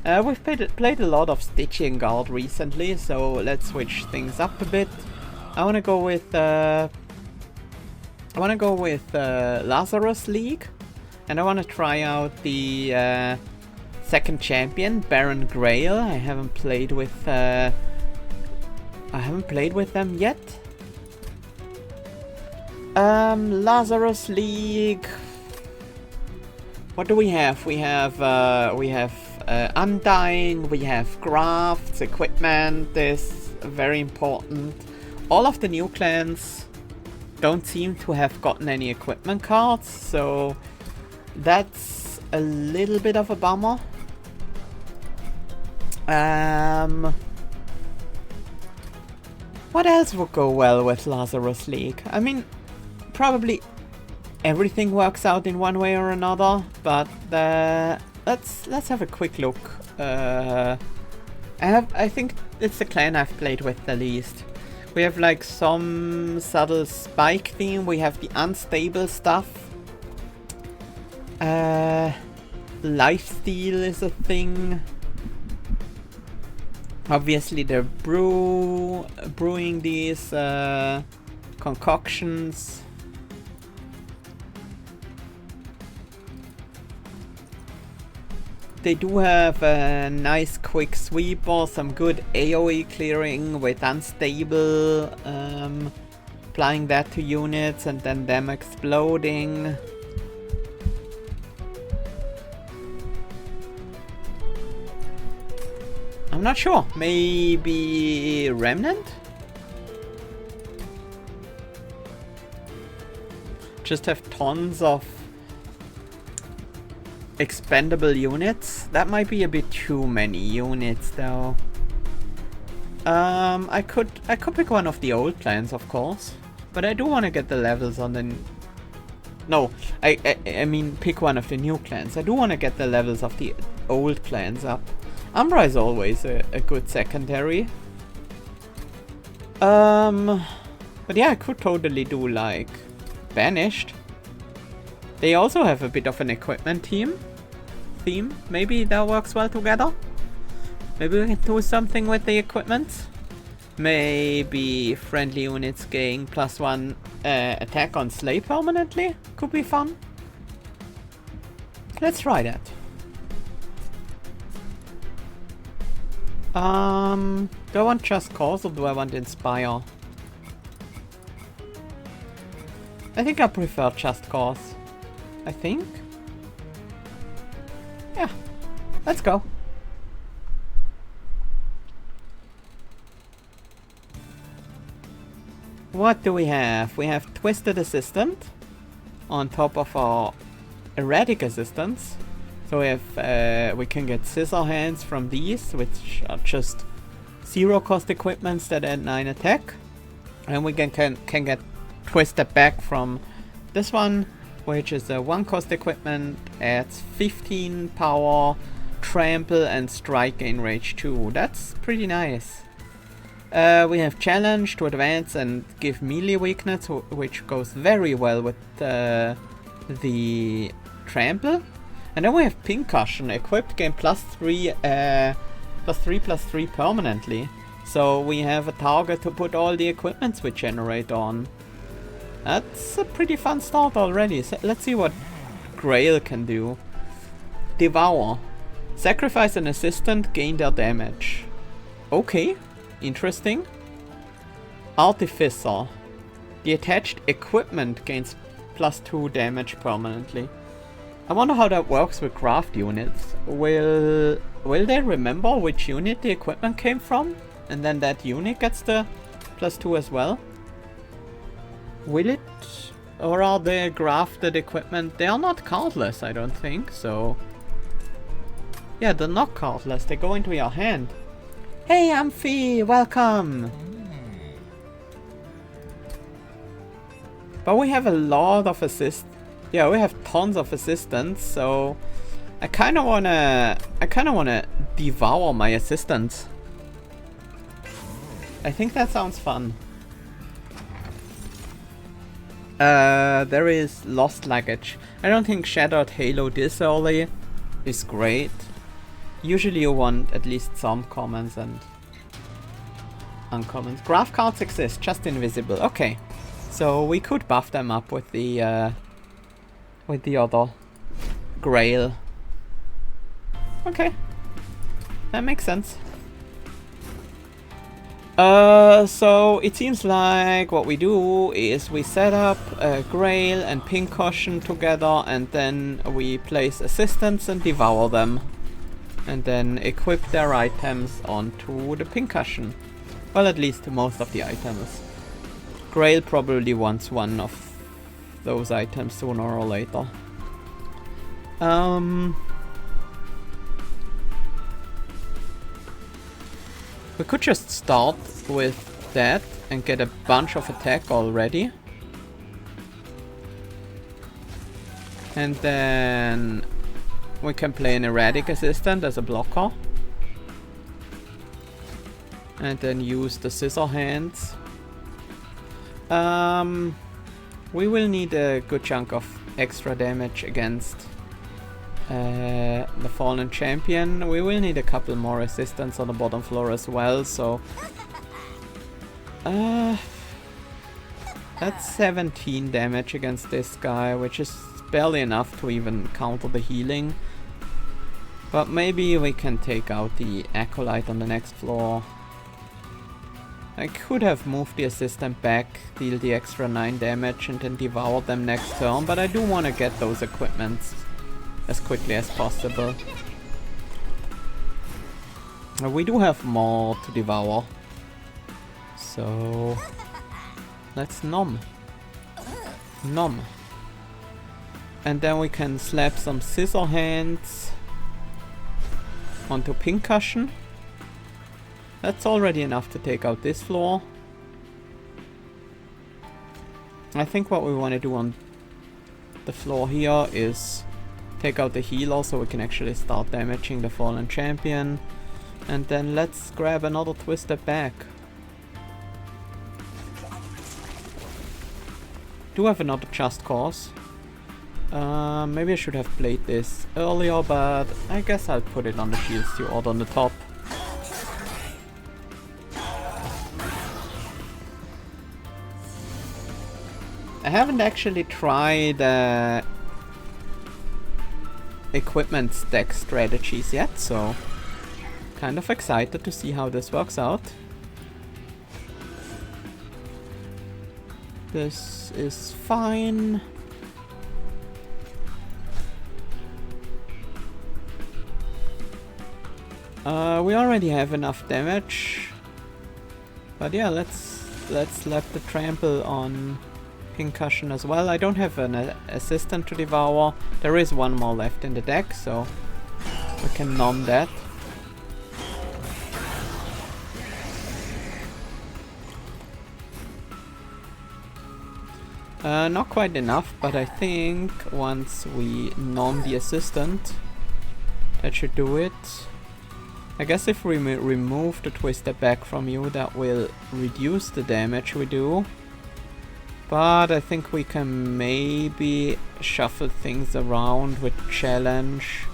We've played a lot of Stitching Guard recently, so let's switch things up a bit. I wanna go with Lazarus League, and I wanna try out the second champion, Baron Grail. I haven't played with them yet. Lazarus League. What do we have? We have Undying, we have crafts, equipment is very important. All of the new clans don't seem to have gotten any equipment cards, so that's a little bit of a bummer. What else would go well with Lazarus League? I mean, probably everything works out in one way or another, but let's have a quick look. I think it's the clan I've played with the least. We have like some subtle spike theme. We have the unstable stuff. Lifesteal is a thing. Obviously they're brewing these concoctions. They do have a nice quick sweeper, some good AoE clearing with unstable, applying that to units and then them exploding. I'm not sure, maybe Remnant? Just have tons of expendable units. That might be a bit too many units though. I could pick one of the old clans, of course, but I do want to get the levels on the no, I mean pick one of the new clans. I do want to get the levels of the old clans up. Umbra is always a good secondary. But yeah, I could totally do like Banished. They also have a bit of an equipment theme. Maybe that works well together. Maybe we can do something with the equipment. Maybe friendly units gain +1 attack on Slay permanently. Could be fun. Let's try that. Do I want Just Cause or do I want Inspire? I think I prefer Just Cause. I think. Yeah, let's go. What do we have? We have Twisted Assistant on top of our Erratic Assistants. So we have we can get Scissor Hands from these, which are just 0 cost equipments that add 9 attack, and we can get Twisted Back from this one, which is a 1 cost equipment, adds 15 power, trample, and strike gain rage 2. That's pretty nice. We have Challenge to advance and give melee weakness, which goes very well with the trample. And then we have Pincushion, equipped, gain +3 permanently. So we have a target to put all the equipments we generate on. That's a pretty fun start already. So let's see what Grail can do. Devour. Sacrifice an assistant, gain their damage. Okay, interesting. Artificer. The attached equipment gains +2 damage permanently. I wonder how that works with craft units. Will they remember which unit the equipment came from? And then that unit gets the +2 as well? Will it? Or are they grafted equipment? They are not cardless, I don't think, so... Yeah, they're not cardless, they go into your hand. Hey Amphi, welcome! But we have a lot of assist. Yeah, we have tons of assistants, so I kinda wanna devour my assistants. I think that sounds fun. There is Lost Luggage. I don't think Shattered Halo this early is great. Usually you want at least some commons and uncommons. Graph cards exist, just invisible. Okay, so we could buff them up with the other Grail. Okay, that makes sense. So it seems like what we do is we set up Grail and Pincushion together, and then we place assistants and devour them. And then equip their items onto the Pincushion. Well, at least most of the items. Grail probably wants one of those items sooner or later. We could just start with that and get a bunch of attack already. And then we can play an erratic assistant as a blocker. And then use the scissor hands. We will need a good chunk of extra damage against the fallen champion. We will need a couple more assistants on the bottom floor as well, so that's 17 damage against this guy, which is barely enough to even counter the healing. But maybe we can take out the acolyte on the next floor. I could have moved the assistant back, deal the extra 9 damage and then devour them next turn, but I do want to get those equipments as quickly as possible. We do have more to devour, so let's nom. And then we can slap some scissor hands onto Pincushion. That's already enough to take out this floor. I think what we want to do on the floor here is take out the healer so we can actually start damaging the fallen champion. And then let's grab another twisted back. Do have another Just Cause. Maybe I should have played this earlier, but I guess I'll put it on the shield steward on the top. I haven't actually tried equipment stack strategies yet, so kind of excited to see how this works out. This is fine. We already have enough damage, but yeah, let's slap the trample on Pincushion as well. I don't have an assistant to devour. There is one more left in the deck, so we can nom that. Not quite enough, but I think once we nom the assistant, that should do it. I guess if we remove the twister back from you, that will reduce the damage we do. But I think we can maybe shuffle things around with challenge.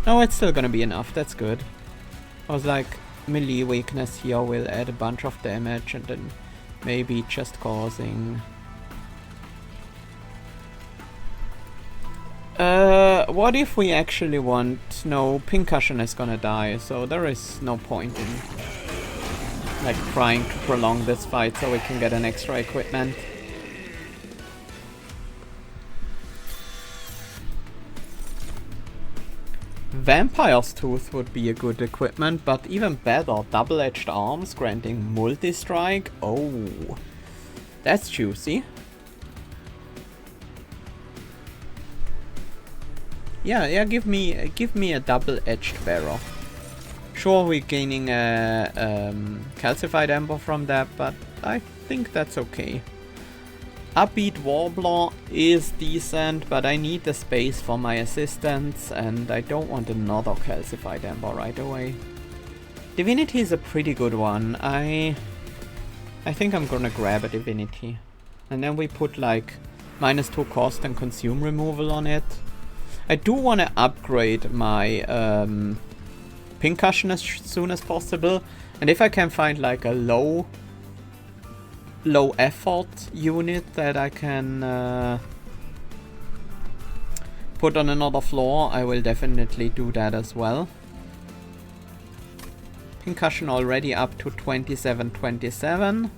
No, it's still gonna be enough, that's good. I was like, melee weakness here will add a bunch of damage and then maybe just causing... what if we actually want... No, Pincushion is gonna die, so there is no point in like trying to prolong this fight so we can get an extra equipment. Vampire's Tooth would be a good equipment, but even better, double-edged arms granting multi-strike. Oh, that's juicy. Yeah, give me a double-edged barrel. Sure, we're gaining a calcified ember from that, but I think that's okay. Upbeat Warbler is decent, but I need the space for my assistants, and I don't want another calcified ember right away. Divinity is a pretty good one. I think I'm gonna grab a Divinity. And then we put like -2 cost and consume removal on it. I do want to upgrade my Pincushion as soon as possible. And if I can find like a low effort unit that I can put on another floor, I will definitely do that as well. Pincushion already up to 27.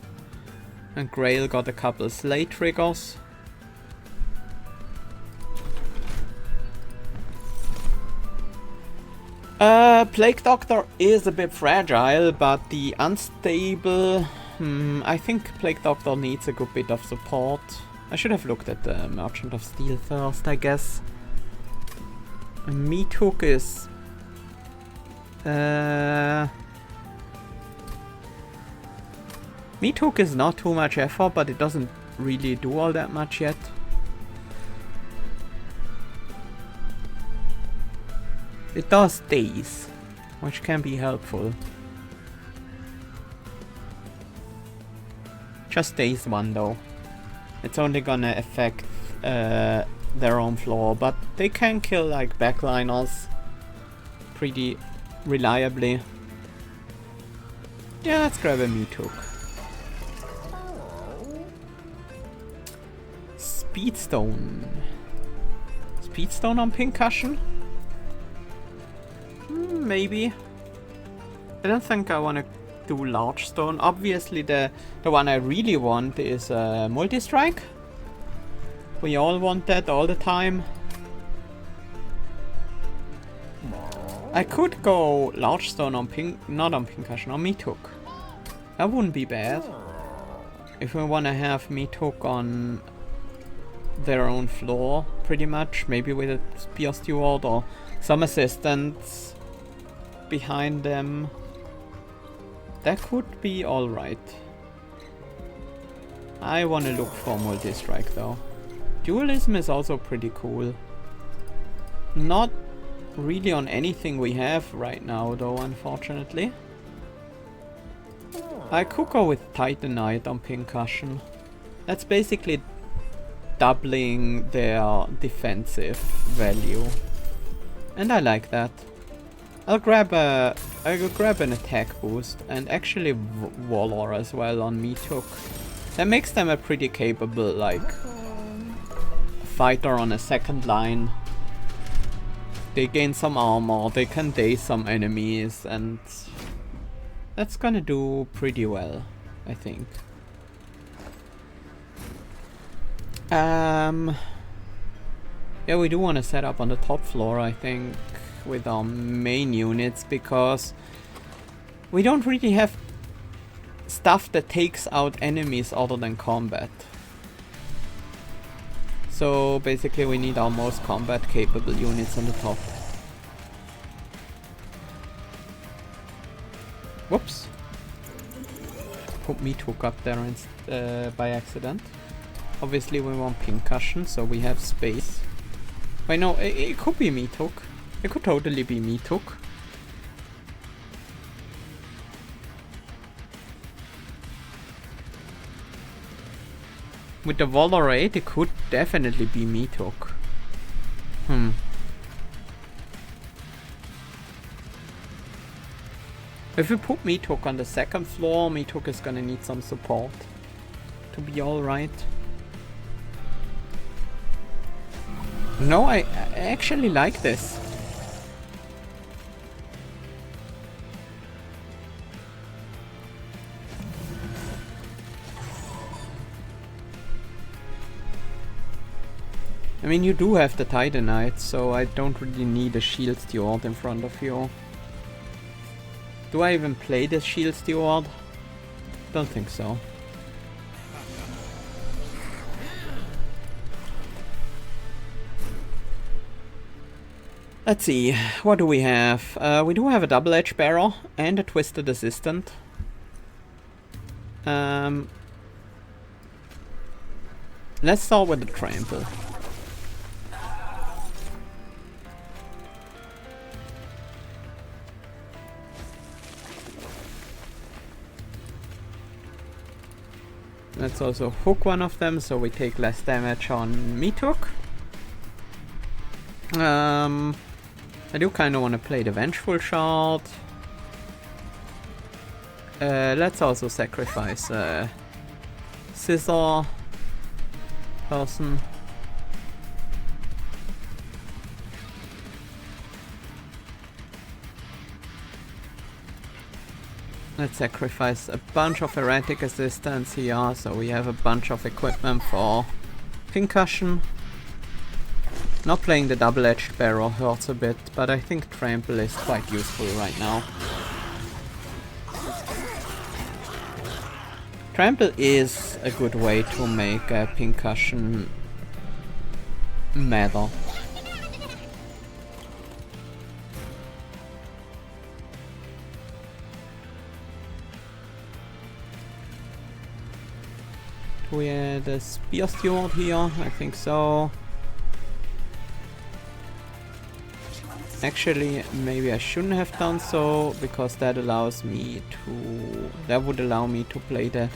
And Grail got a couple slate triggers. Plague Doctor is a bit fragile, but the unstable... I think Plague Doctor needs a good bit of support. I should have looked at the Merchant of Steel first, I guess. Meat Hook is... Meat Hook is not too much effort, but it doesn't really do all that much yet. It does daze, which can be helpful. Just daze one though. It's only gonna affect their own floor, but they can kill like backliners pretty reliably. Yeah, let's grab a Meat Hook. Speedstone. Speedstone on Pincushion? Maybe. I don't think I want to do Large Stone. Obviously the one I really want is Multi-Strike. We all want that all the time. I could go Large Stone on not on Pincushion, on Meat Hook. That wouldn't be bad. If we want to have Meat Hook on their own floor, pretty much. Maybe with a Spear Steward or some assistants behind them. That could be alright. I want to look for Multi-Strike though. Dualism is also pretty cool. Not really on anything we have right now though, unfortunately. I could go with Titanite on Pincushion. That's basically doubling their defensive value. And I like that. I'll grab an attack boost and actually Valor as well on Meat Hook. That makes them a pretty capable like fighter on a second line. They gain some armor, they can daze some enemies, and that's gonna do pretty well, I think. Yeah, we do want to set up on the top floor, I think, with our main units, because we don't really have stuff that takes out enemies other than combat. So basically we need our most combat capable units on the top. Whoops. Put Meat Hook up there by accident. Obviously we want Pincushion, so we have space. Wait, no, it could be Meat Hook. It could totally be Meat Hook. With the Valorate, it could definitely be Meat Hook. If we put Meat Hook on the second floor, Meat Hook is gonna need some support to be alright. No, I actually like this. I mean, you do have the Titanite, so I don't really need a Shield Steward in front of you. Do I even play the Shield Steward? Don't think so. Let's see, what do we have? We do have a double-edged barrel and a twisted assistant. Let's start with the trample. Let's also hook one of them so we take less damage on Meat Hook. I do kind of want to play the Vengeful Shard. Let's also sacrifice Scissor person. Let's sacrifice a bunch of Erratic Assistants here, so we have a bunch of equipment for Pincushion. Not playing the double-edged barrel hurts a bit, but I think Trample is quite useful right now. Trample is a good way to make a Pincushion matter. Do we add a Spear Steward here? I think so. Actually, maybe I shouldn't have done so, because that allows me to... that would allow me to play the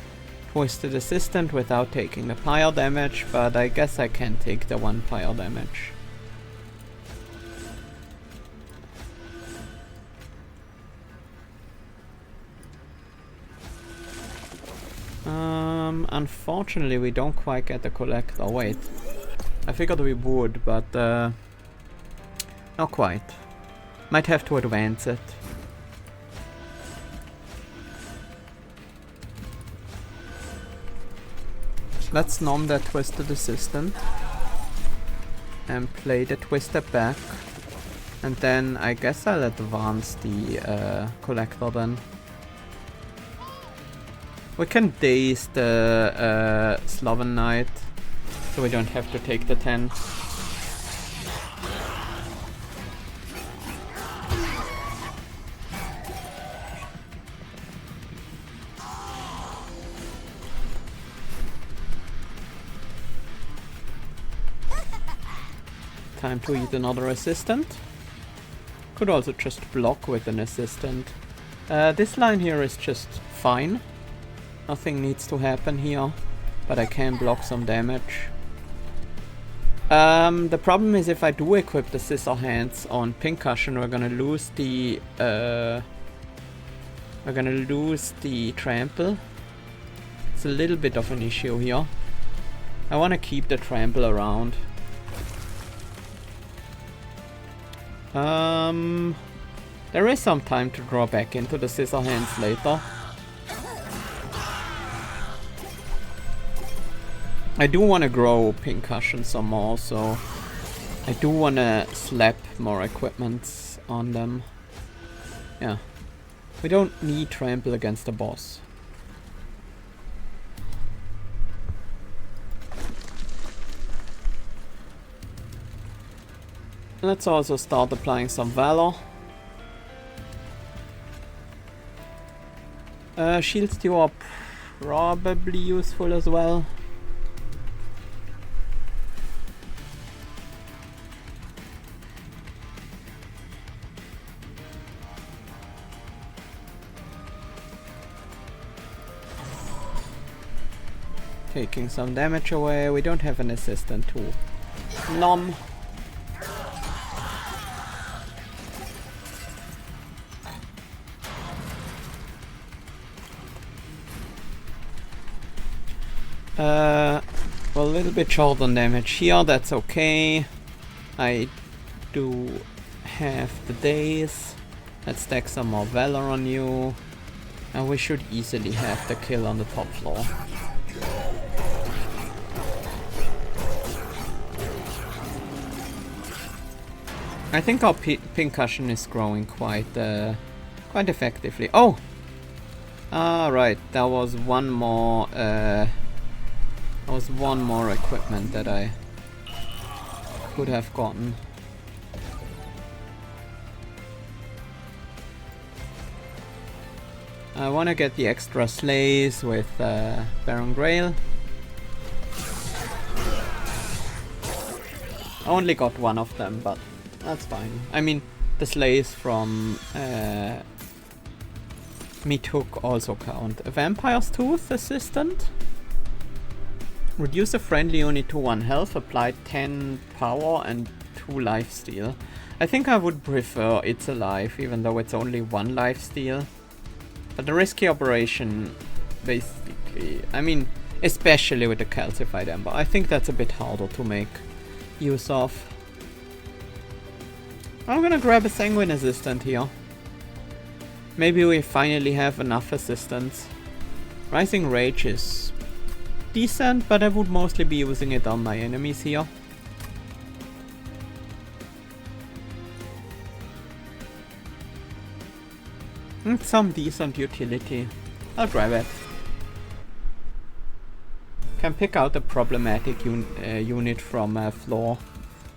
Twisted Assistant without taking the pyre damage, but I guess I can take the 1 pyre damage. Unfortunately we don't quite get the Collector. Wait, I figured we would, but not quite. Might have to advance it. Let's nom that Twisted Assistant and play the Twisted back, and then I guess I'll advance the Collector then. We can daze the Sloven Knight, so we don't have to take the 10. Time to eat another assistant. Could also just block with an assistant. This line here is just fine. Nothing needs to happen here, but I can block some damage. The problem is if I do equip the Scissor Hands on Pincushion, we're gonna lose the Trample. It's a little bit of an issue here. I want to keep the Trample around. There is some time to draw back into the Scissor Hands later. I do want to grow Pincushion some more, so I do want to slap more equipments on them. Yeah. We don't need Trample against the boss. Let's also start applying some Valor. Shield Stew are probably useful as well. Taking some damage away. We don't have an assistant to nom. Well, a little bit short on damage here, that's okay. I do have the days. Let's stack some more Valor on you. And we should easily have the kill on the top floor. I think our Pincushion is growing quite effectively. Oh! Right, there was one more equipment that I could have gotten. I want to get the extra sleighs with Baron Grail. I only got one of them, but that's fine. I mean, the sleighs from Meathook also count. A Vampire's Tooth assistant. Reduce a friendly unit to 1 health, apply 10 power and 2 lifesteal. I think I would prefer It's Alive, even though it's only 1 life steal. But the risky operation, basically, I mean, especially with the calcified ember, I think that's a bit harder to make use of. I'm gonna grab a sanguine assistant here. Maybe we finally have enough assistants. Rising Rage is decent, but I would mostly be using it on my enemies here. Some decent utility. I'll grab it. Can pick out a problematic unit from floor.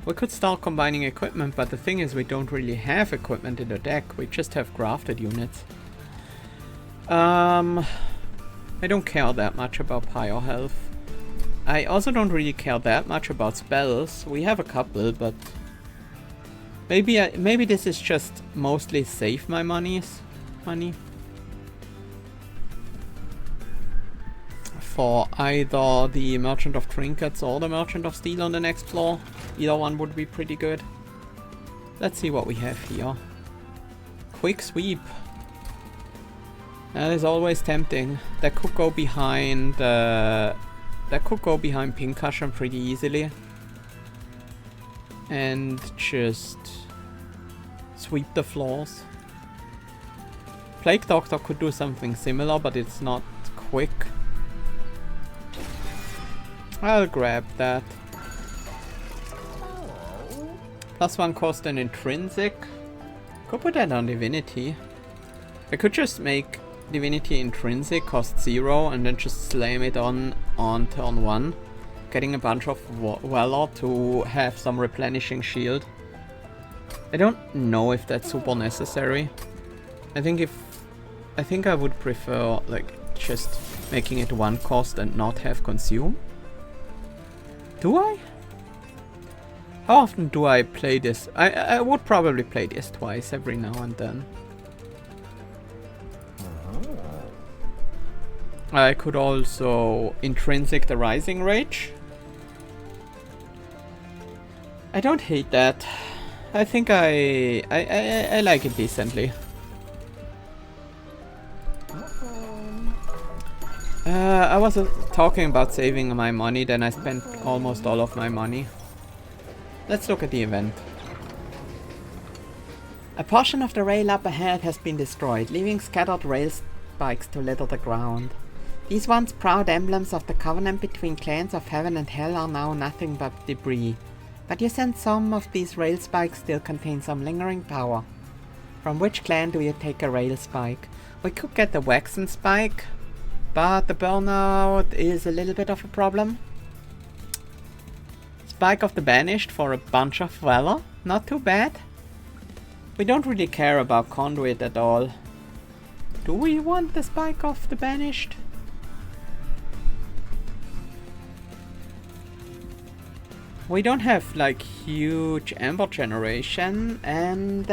We could start combining equipment, but the thing is we don't really have equipment in the deck. We just have crafted units. I don't care that much about pyro health. I also don't really care that much about spells. We have a couple, but maybe this is just mostly save my money for either the Merchant of Trinkets or the Merchant of Steel on the next floor. Either one would be pretty good. Let's see what we have here. Quick sweep. That is always tempting. That could go behind Pincushion pretty easily. And just sweep the floors. Plague Doctor could do something similar, but it's not quick. I'll grab that. +1 cost an intrinsic. Could put that on Divinity. I could just make Divinity intrinsic cost 0 and then just slam it on turn 1. Getting a bunch of Valor to have some replenishing shield. I don't know if that's super necessary. I think I would prefer like just making it 1 cost and not have consume. Do I? How often do I play this? I would probably play this twice every now and then. I could also intrinsic the Rising Rage. I don't hate that. I think I like it decently. I was talking about saving my money, then I spent almost all of my money. Let's look at the event. A portion of the rail up ahead has been destroyed, leaving scattered rail spikes to litter the ground. These once proud emblems of the covenant between clans of heaven and hell are now nothing but debris. But you sense some of these rail spikes still contain some lingering power. From which clan do you take a rail spike? We could get the Waxen spike, but the burnout is a little bit of a problem. Spike of the Banished for a bunch of Valor, not too bad. We don't really care about Conduit at all. Do we want the Spike of the Banished? We don't have like huge Ember generation, and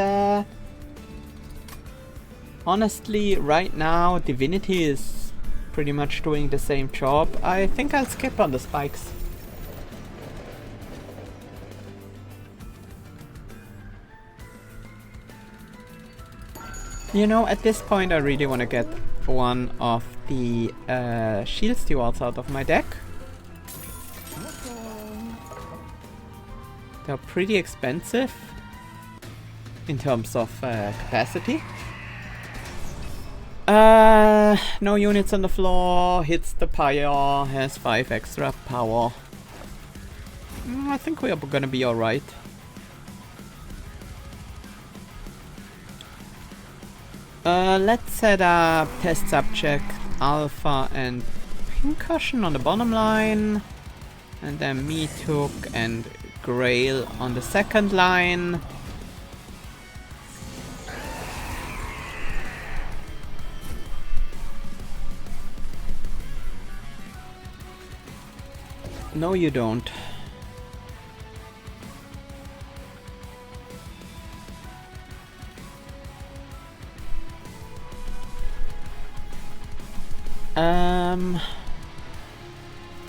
honestly right now Divinity is pretty much doing the same job. I think I'll skip on the spikes. You know, at this point I really want to get one of the Shield Stewards out of my deck. They're pretty expensive in terms of capacity. No units on the floor, hits the pyre, has 5 extra power. I think we are gonna be alright. Let's set up Test Subject, Alpha and Pincushion on the bottom line. And then Meatook and Grail on the second line. No, you don't.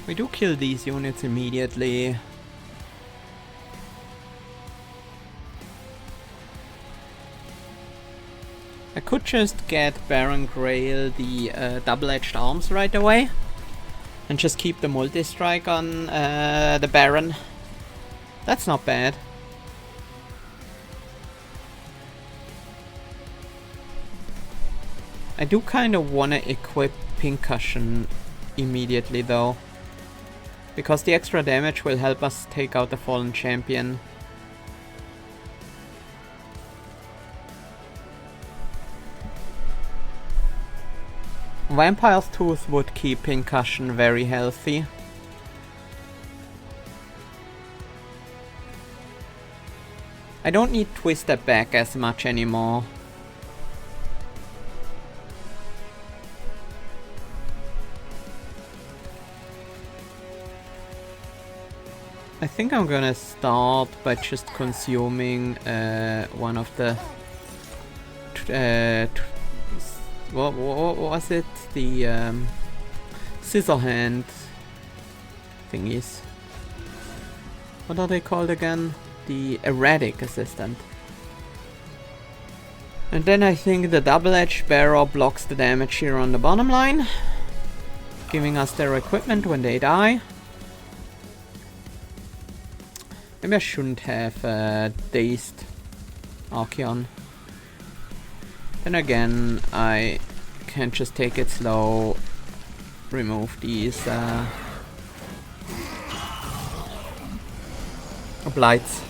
We do kill these units immediately. could just get Baron Grail the double-edged arms right away. And just keep the multi-strike on the Baron. That's not bad. I do kind of want to equip Pincushion immediately though. Because the extra damage will help us take out the Fallen Champion. Vampire's Tooth would keep Pincushion very healthy. I don't need Twisted Back as much anymore. I think I'm gonna start by just consuming one of the what was it? The scissor hand thingies. What are they called again? The erratic assistant. And then I think the double-edged barrel blocks the damage here on the bottom line, giving us their equipment when they die. Maybe I shouldn't have dazed Archeon. Then again, I can just take it slow, remove these blights.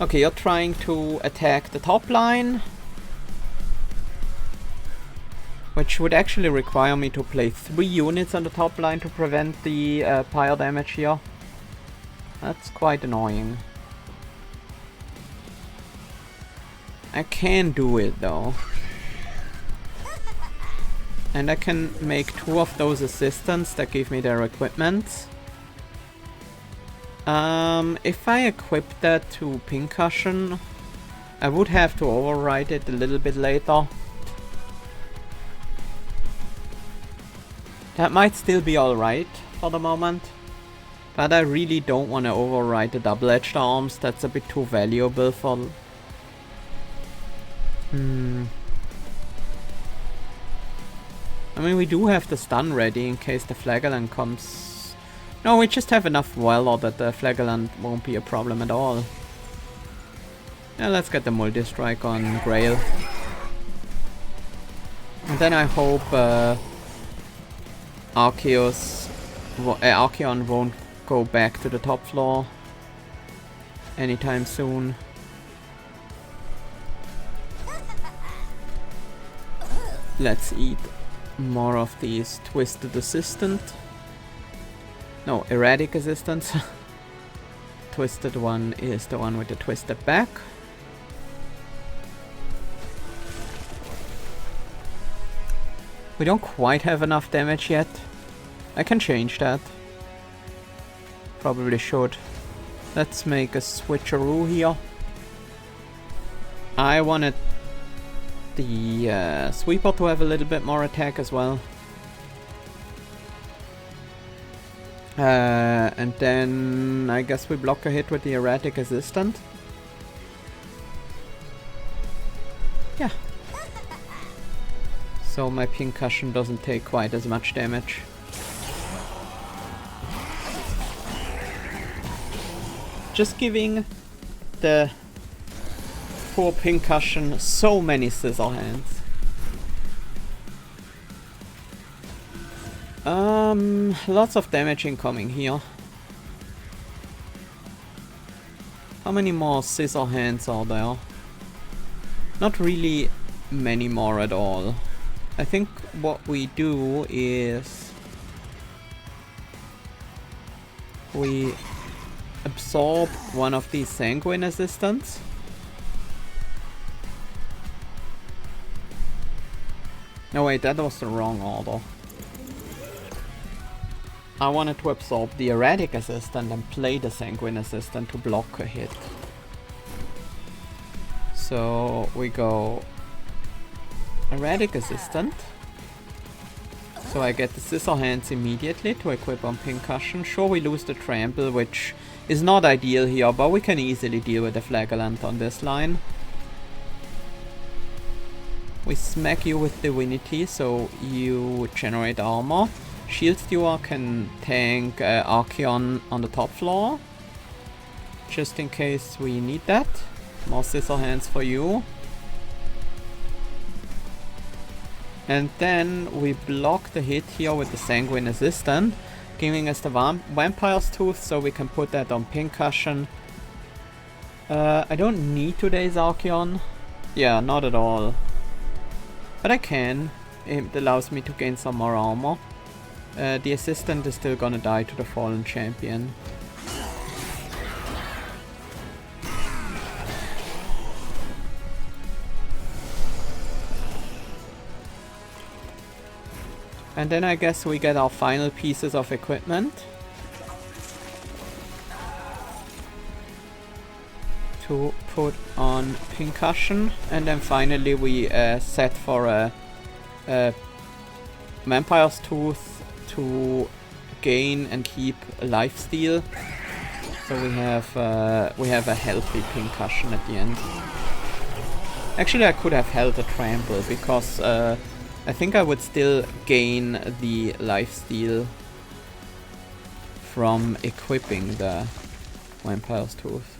Okay, you're trying to attack the top line, which would actually require me to play 3 units on the top line to prevent the pyre damage here. That's quite annoying. I can do it though. And I can make 2 of those assistants that give me their equipment. If I equip that to Pincushion, I would have to override it a little bit later. That might still be alright for the moment. But I really don't want to override the double-edged arms. That's a bit too valuable for... I mean, we do have the stun ready in case the Flagellant comes. No, we just have enough Valor that the Flagellant won't be a problem at all. Yeah, let's get the multi-strike on Grail. And then I hope Archeon won't go back to the top floor anytime soon. Let's eat more of these Twisted Assistant. No, Erratic Assistants. Twisted one is the one with the twisted back. We don't quite have enough damage yet. I can change that. Probably should. Let's make a switcheroo here. I wanted the sweeper to have a little bit more attack as well. And then I guess we block a hit with the Erratic Assistant. Yeah. So my Pincushion doesn't take quite as much damage. Just giving the poor Pincushion so many scissor hands. Lots of damage incoming here. How many more scissor hands are there? Not really many more at all. I think what we do is we absorb one of these Sanguine Assistants. No wait, that was the wrong order. I wanted to absorb the Erratic Assistant and play the Sanguine Assistant to block a hit. So we go Erratic Assistant. So I get the Scissor Hands immediately to equip on Pincushion. Sure, we lose the Trample, which is not ideal here, but we can easily deal with the Flagellant on this line. We smack you with Divinity, so you generate armor. Shield Stewer can tank Archeon on the top floor, just in case we need that. More Scissor Hands for you. And then we block the hit here with the Sanguine Assistant, giving us the Vampire's Tooth, so we can put that on Pincushion. I don't need today's Archeon. Yeah, not at all. But I can. It allows me to gain some more armor. The Assistant is still gonna die to the Fallen Champion. And then I guess we get our final pieces of equipment to put on Pincushion, and then finally we set for a Vampire's Tooth to gain and keep a lifesteal. So we have a healthy Pincushion at the end. Actually, I could have held a Trample because I think I would still gain the lifesteal from equipping the Vampire's Tooth.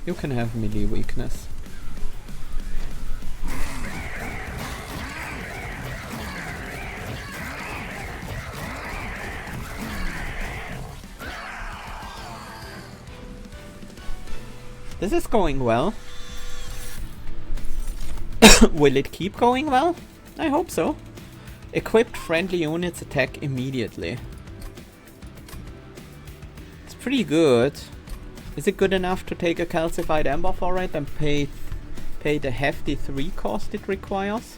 You can have melee weakness. This is going well. Will it keep going well? I hope so. Equipped friendly units attack immediately. It's pretty good. Is it good enough to take a calcified ember for it and pay the hefty 3 cost it requires?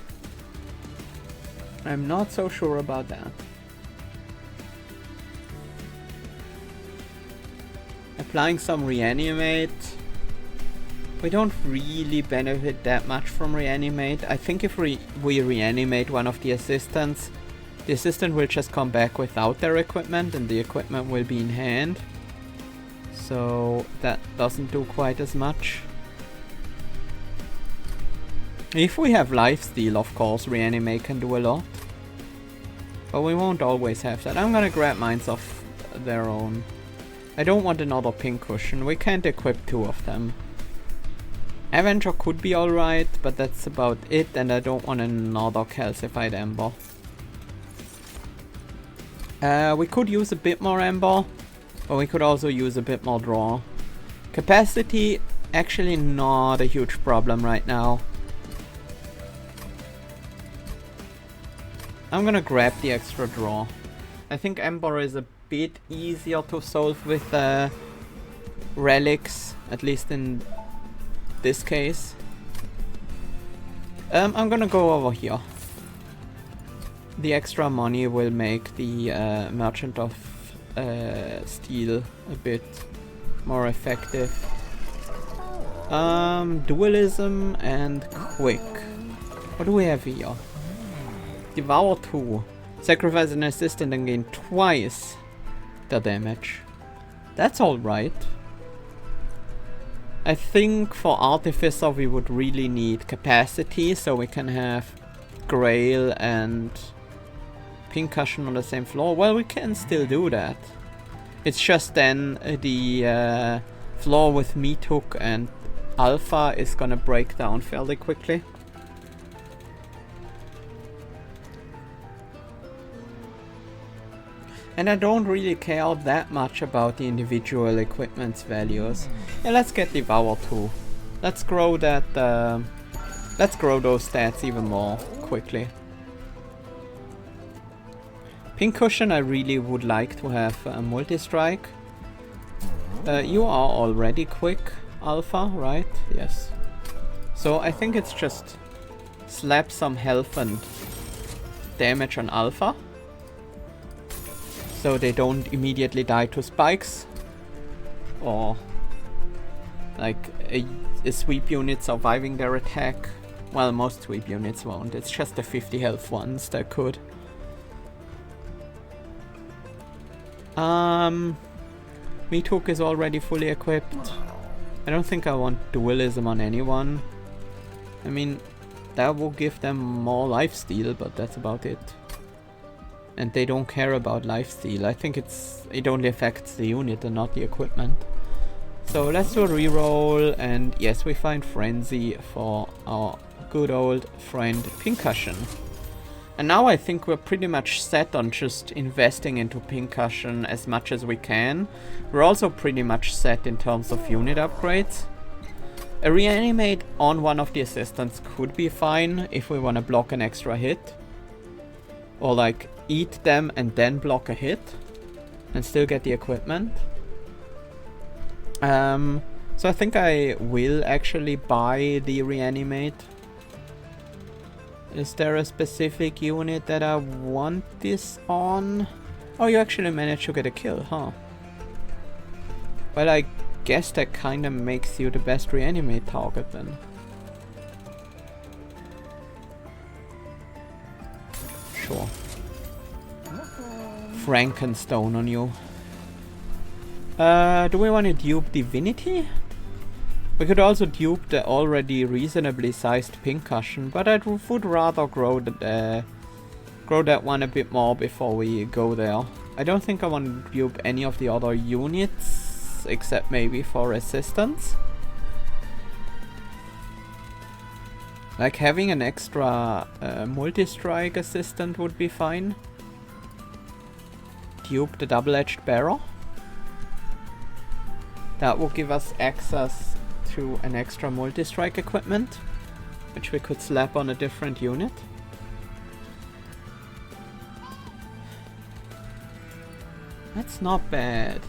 I'm not so sure about that. Applying some reanimate. We don't really benefit that much from reanimate. I think if we reanimate one of the assistants, the assistant will just come back without their equipment and the equipment will be in hand. So that doesn't do quite as much. If we have lifesteal, of course, reanimate can do a lot. But we won't always have that. I'm gonna grab mines of their own. I don't want another Pincushion. We can't equip 2 of them. Avenger could be alright, but that's about it, and I don't want another calcified ember. We could use a bit more ember, but we could also use a bit more draw. Capacity, actually not a huge problem right now. I'm gonna grab the extra draw. I think ember is a bit easier to solve with relics, at least in this case. I'm gonna go over here. The extra money will make the Merchant of Steel a bit more effective. Dualism and Quick. What do we have here? Devour 2. Sacrifice an assistant and gain twice the damage. That's alright. I think for Artificer we would really need capacity, so we can have Grail and Pincushion on the same floor. Well, we can still do that. It's just then the floor with Meat Hook and Alpha is gonna break down fairly quickly. And I don't really care that much about the individual equipment's values. Yeah, let's get Devour 2. Let's grow that. Let's grow those stats even more quickly. Pincushion, I really would like to have a multi-strike. You are already quick, Alpha, right? Yes. So I think it's just slap some health and damage on Alpha, so they don't immediately die to spikes, or like a sweep unit surviving their attack. Well, most sweep units won't. It's just the 50 health ones that could. Meat Hook is already fully equipped. I don't think I want dualism on anyone. I mean, that will give them more lifesteal, but that's about it. And they don't care about lifesteal. I think it only affects the unit and not the equipment. So let's do a reroll, and yes, we find Frenzy for our good old friend Pincushion. And now I think we're pretty much set on just investing into Pincushion as much as we can. We're also pretty much set in terms of unit upgrades. A reanimate on one of the assistants could be fine if we want to block an extra hit. Or like eat them and then block a hit and still get the equipment. So I think I will actually buy the reanimate. Is there a specific unit that I want this on? Oh, you actually managed to get a kill, huh? Well, I guess that kinda makes you the best reanimate target then. Sure. Frankenstone on you. Do we want to dupe Divinity? We could also dupe the already reasonably sized Pincushion, but I would rather grow that one a bit more before we go there. I don't think I want to dupe any of the other units, except maybe for assistance. Like having an extra multi-strike assistant would be fine. Dupe the double-edged barrel. That will give us access to an extra multi-strike equipment, which we could slap on a different unit. That's not bad.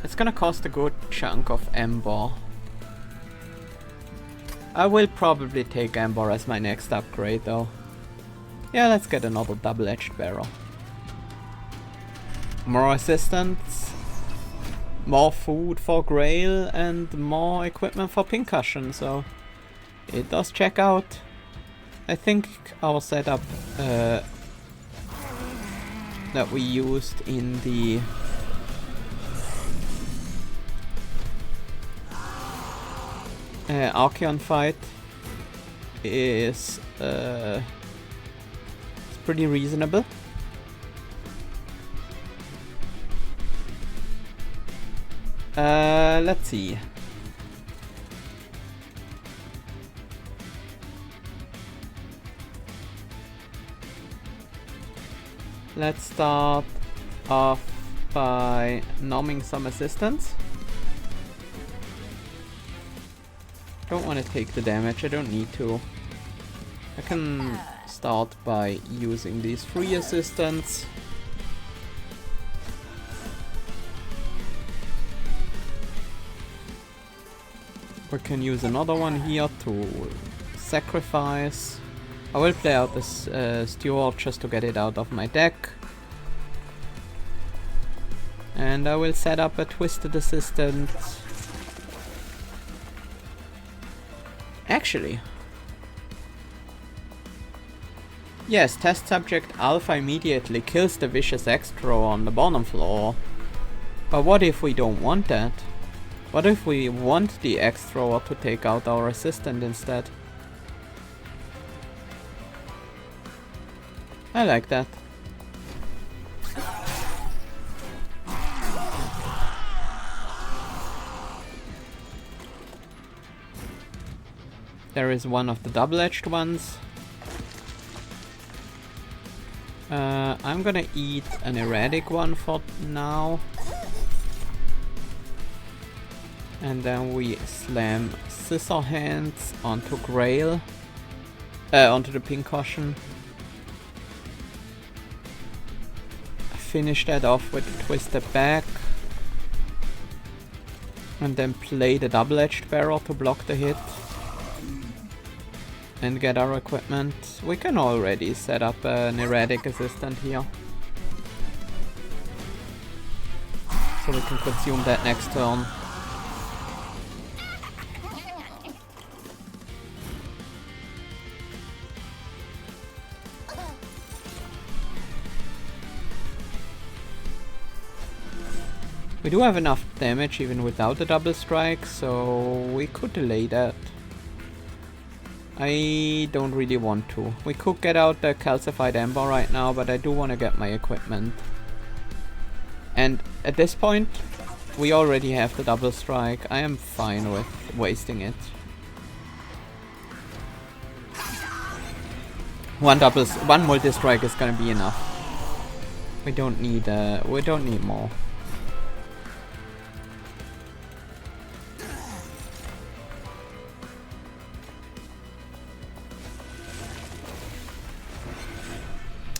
It's gonna cost a good chunk of Ember. I will probably take Ember as my next upgrade though. Yeah, let's get another double-edged barrel. More assistants. More food for Grail and more equipment for Pincushion, so it does check out. I think our setup that we used in the Archeon fight is it's pretty reasonable. Let's see. Let's start off by numbing some assistants. Don't want to take the damage, I don't need to. I can start by using these free assistants. We can use another one here to sacrifice. I will play out this Steward just to get it out of my deck. And I will set up a Twisted Assistant. Actually. Yes, test subject Alpha immediately kills the vicious Extro on the bottom floor. But what if we don't want that? What if we want the Extra to take out our assistant instead? I like that. There is one of the double-edged ones. I'm gonna eat an erratic one for now. And then we slam Scissor Hands onto Grail. Onto the Pincushion. Finish that off with the Twisted Back. And then play the double-edged barrel to block the hit. And get our equipment. We can already set up an erratic assistant here. So we can consume that next turn. We do have enough damage even without the double strike, so we could delay that. I don't really want to. We could get out the calcified ember right now, but I do want to get my equipment. And at this point, we already have the double strike. I am fine with wasting it. One multi-strike is gonna be enough. We don't need more.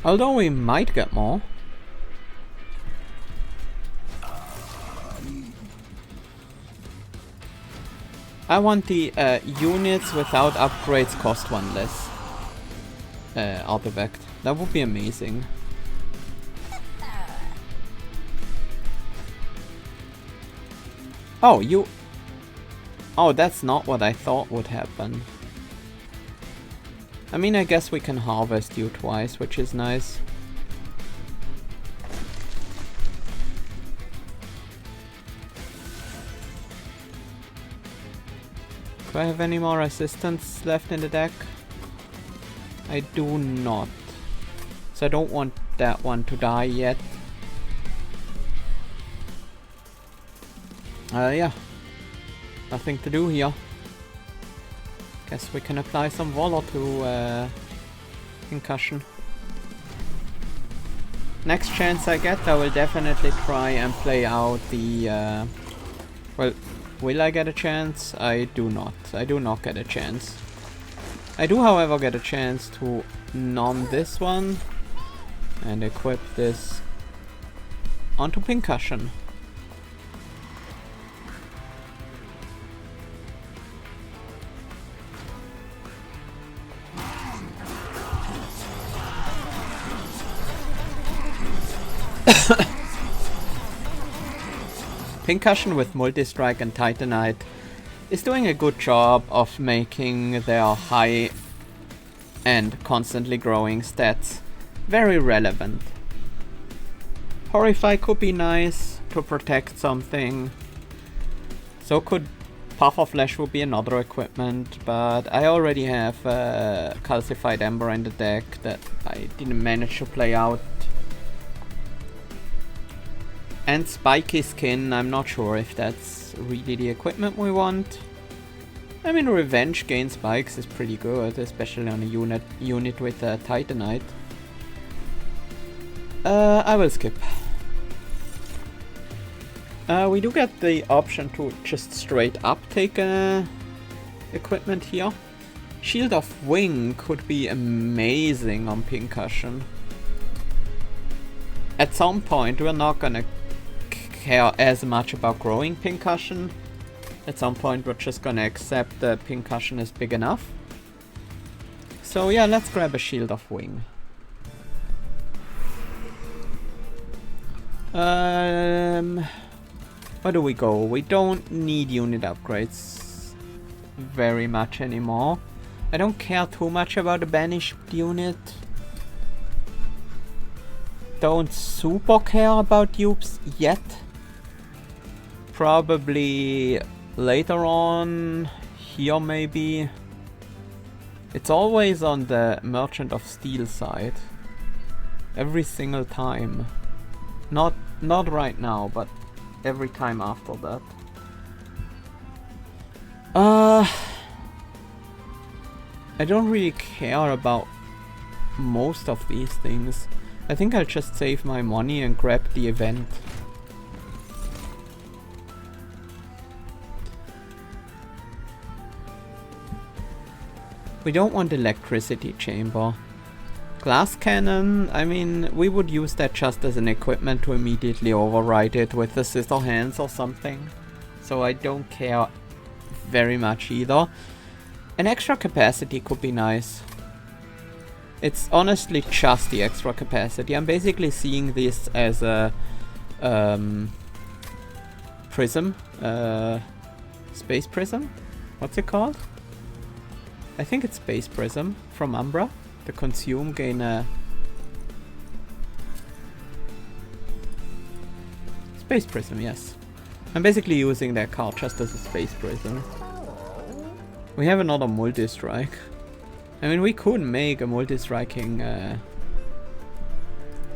Although we might get more. I want the units without upgrades cost one less. Artifact. That would be amazing. Oh, you... Oh, that's not what I thought would happen. I mean, I guess we can harvest you twice, which is nice. Do I have any more assistants left in the deck? I do not. So I don't want that one to die yet. Yeah. Nothing to do here. Guess we can apply some Valor to Pincushion. Next chance I get, I will definitely try and play out the... well, will I get a chance? I do not. I do not get a chance. I do, however, get a chance to nom this one and equip this onto Pincushion. Pincushion with Multi-Strike and Titanite is doing a good job of making their high and constantly growing stats very relevant. Horrify could be nice to protect something. So could Puffer Flesh would be another equipment, but I already have Calcified Ember in the deck that I didn't manage to play out. And Spiky Skin, I'm not sure if that's really the equipment we want. I mean, Revenge gain spikes is pretty good, especially on a unit with Titanite. I will skip. We do get the option to just straight up take equipment here. Shield of Wing could be amazing on Pincushion. At some point, we're not gonna care as much about growing Pincushion. At some point we're just gonna accept that Pincushion is big enough. So yeah, let's grab a Shield of Wing. Where do we go? We don't need unit upgrades very much anymore. I don't care too much about the banished unit. Don't super care about dupes yet. Probably later on, here maybe. It's always on the Merchant of Steel side. Every single time. Not right now, but every time after that. I don't really care about most of these things. I think I'll just save my money and grab the event. We don't want electricity chamber. Glass cannon, I mean, we would use that just as an equipment to immediately override it with the scissor hands or something. So I don't care very much either. An extra capacity could be nice. It's honestly just the extra capacity. I'm basically seeing this as a prism. Space prism? What's it called? I think it's Space Prism from Umbra. The consume gain a... Space Prism, yes. I'm basically using that card just as a Space Prism. We have another multi-strike. I mean, we could make a multi-striking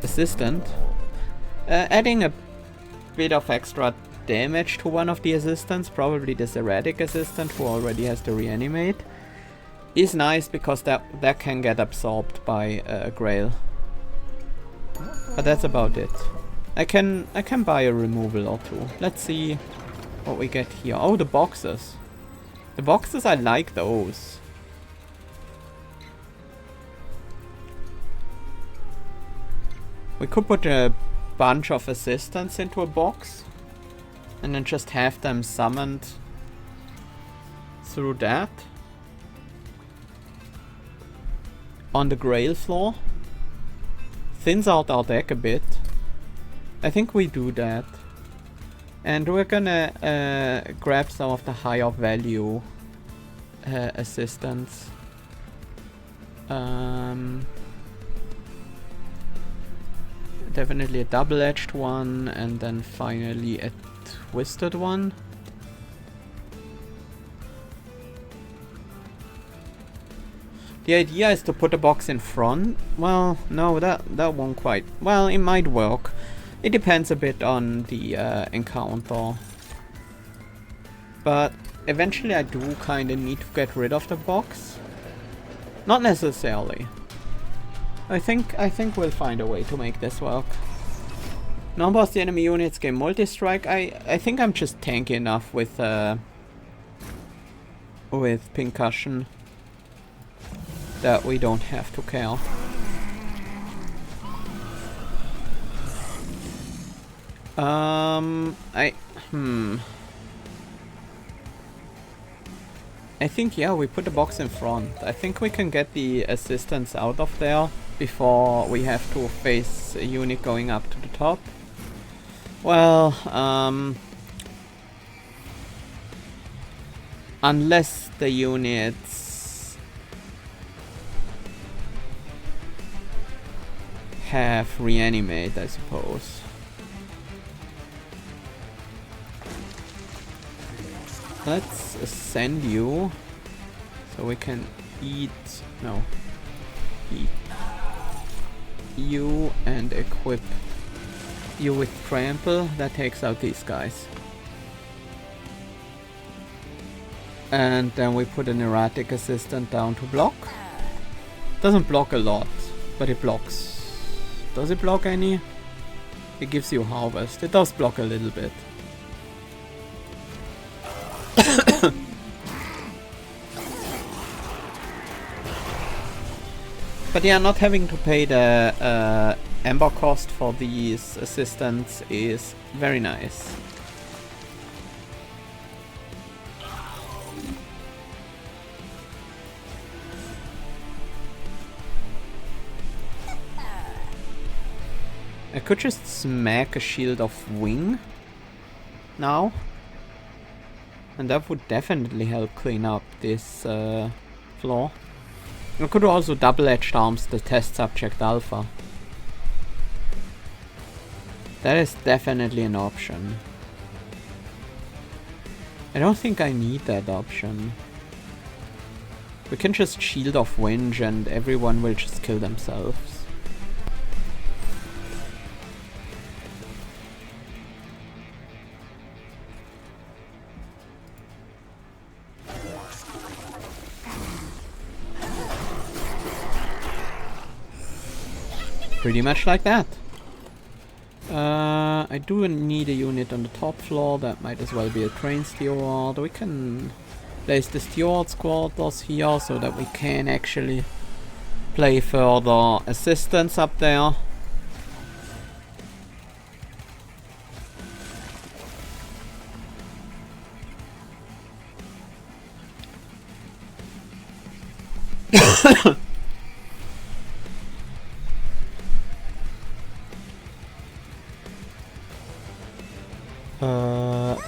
assistant. Adding a bit of extra damage to one of the assistants, probably this erratic assistant who already has to reanimate, is nice because that can get absorbed by Grail. But that's about it. I can buy a removal or two. Let's see what we get here. Oh, the boxes. The boxes, I like those. We could put a bunch of assistants into a box and then just have them summoned through that on the Grail floor. Thins out our deck a bit. I think we do that. And we're gonna grab some of the higher value assistants. Definitely a double-edged one, and then finally a twisted one. The idea is to put a box in front. Well, no, that won't quite. Well, it might work. It depends a bit on the encounter. But eventually I do kind of need to get rid of the box. Not necessarily. I think we'll find a way to make this work. Non-boss the enemy units gain multi-strike. I think I'm just tanky enough with Pincushion that we don't have to care. I think, yeah, we put the box in front. I think we can get the assistants out of there before we have to face a unit going up to the top. Well, unless the units have reanimate, I suppose. Let's ascend you so we can eat you and equip you with trample. That takes out these guys. And then we put an erratic assistant down to block. Doesn't block a lot, but it blocks. Does it block any? It gives you harvest. It does block a little bit. But yeah, not having to pay the Ember cost for these assistants is very nice. I could just smack a Shield of Wing now. And that would definitely help clean up this floor. I could also double-edged arms the test subject alpha. That is definitely an option. I don't think I need that option. We can just Shield of Winch and everyone will just kill themselves. Pretty much like that. I do need a unit on the top floor. That might as well be a train steward. We can place the steward's quarters here so that we can actually play further assistance up there.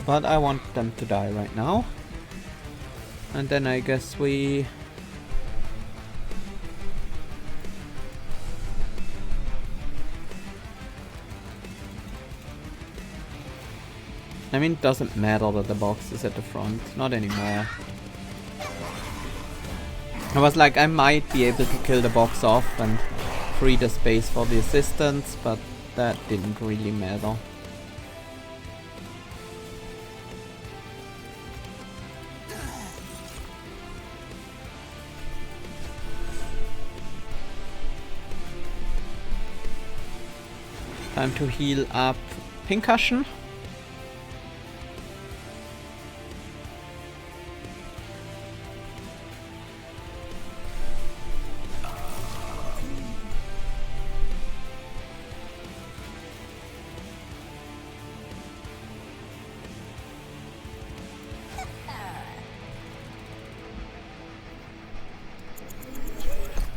But I want them to die right now. And then I guess we... I mean, it doesn't matter that the box is at the front. Not anymore. I was like, I might be able to kill the box off and free the space for the assistants, but that didn't really matter. Time to heal up Pincushion.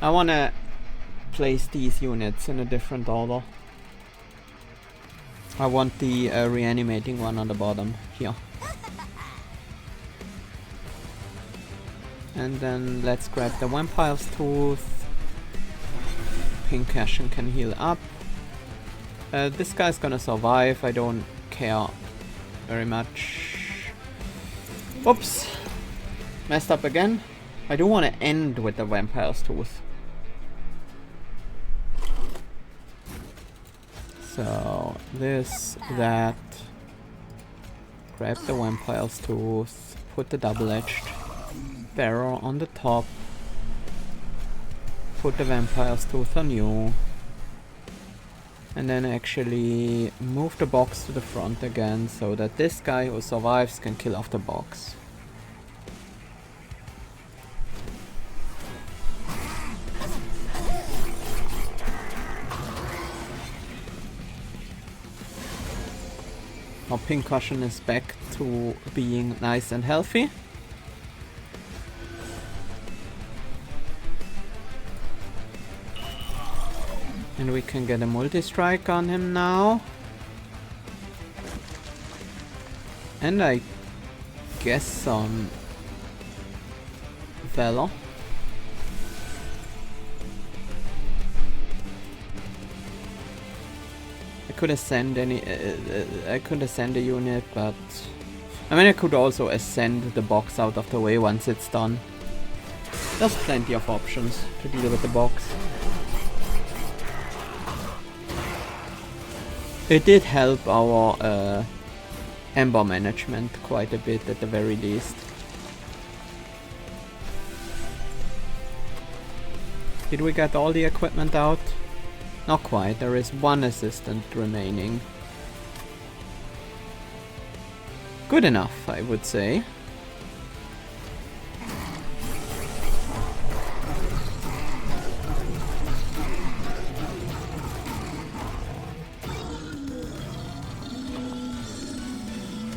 I wanna place these units in a different order. I want the reanimating one on the bottom here. And then let's grab the Vampire's Tooth. Pincushion can heal up. This guy's gonna survive, I don't care very much. Oops! Messed up again. I do want to end with the Vampire's Tooth. So, this, that. Grab the Vampire's Tooth. Put the double-edged barrel on the top. Put the Vampire's Tooth on you. And then actually move the box to the front again so that this guy who survives can kill off the box. Our Pincushion is back to being nice and healthy. And we can get a multi-strike on him now. And I guess some Valor. I could ascend any. I could ascend a unit, but I mean I could also ascend the box out of the way once it's done. There's plenty of options to deal with the box. It did help our Ember management quite a bit at the very least. Did we get all the equipment out? Not quite, there is one assistant remaining. Good enough, I would say.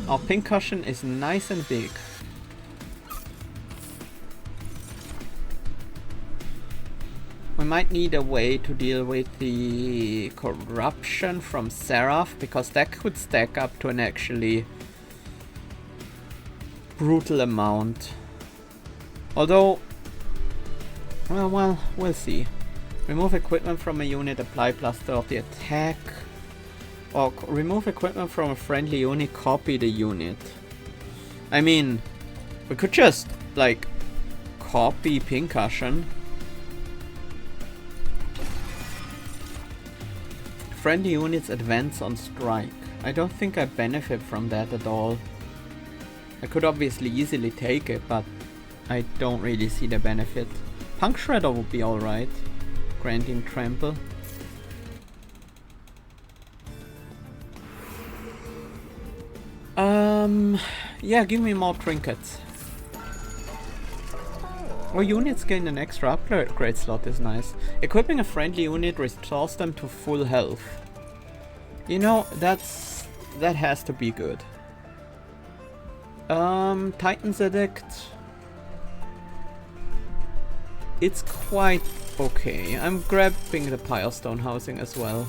Our Pincushion is nice and big. We might need a way to deal with the corruption from Seraph, because that could stack up to an actually brutal amount. Although, well, we'll see. Remove equipment from a unit, apply plus 30 attack. Or remove equipment from a friendly unit, copy the unit. I mean, we could just, like, copy Pincushion. Friendly units advance on strike. I don't think I benefit from that at all. I could obviously easily take it, but I don't really see the benefit. Punk Shredder would be alright. Granting trample. Yeah, give me more trinkets. Or units gain an extra upgrade slot is nice. Equipping a friendly unit restores them to full health. You know, that has to be good. Titan's Edict. It's quite okay. I'm grabbing the Pilestone housing as well.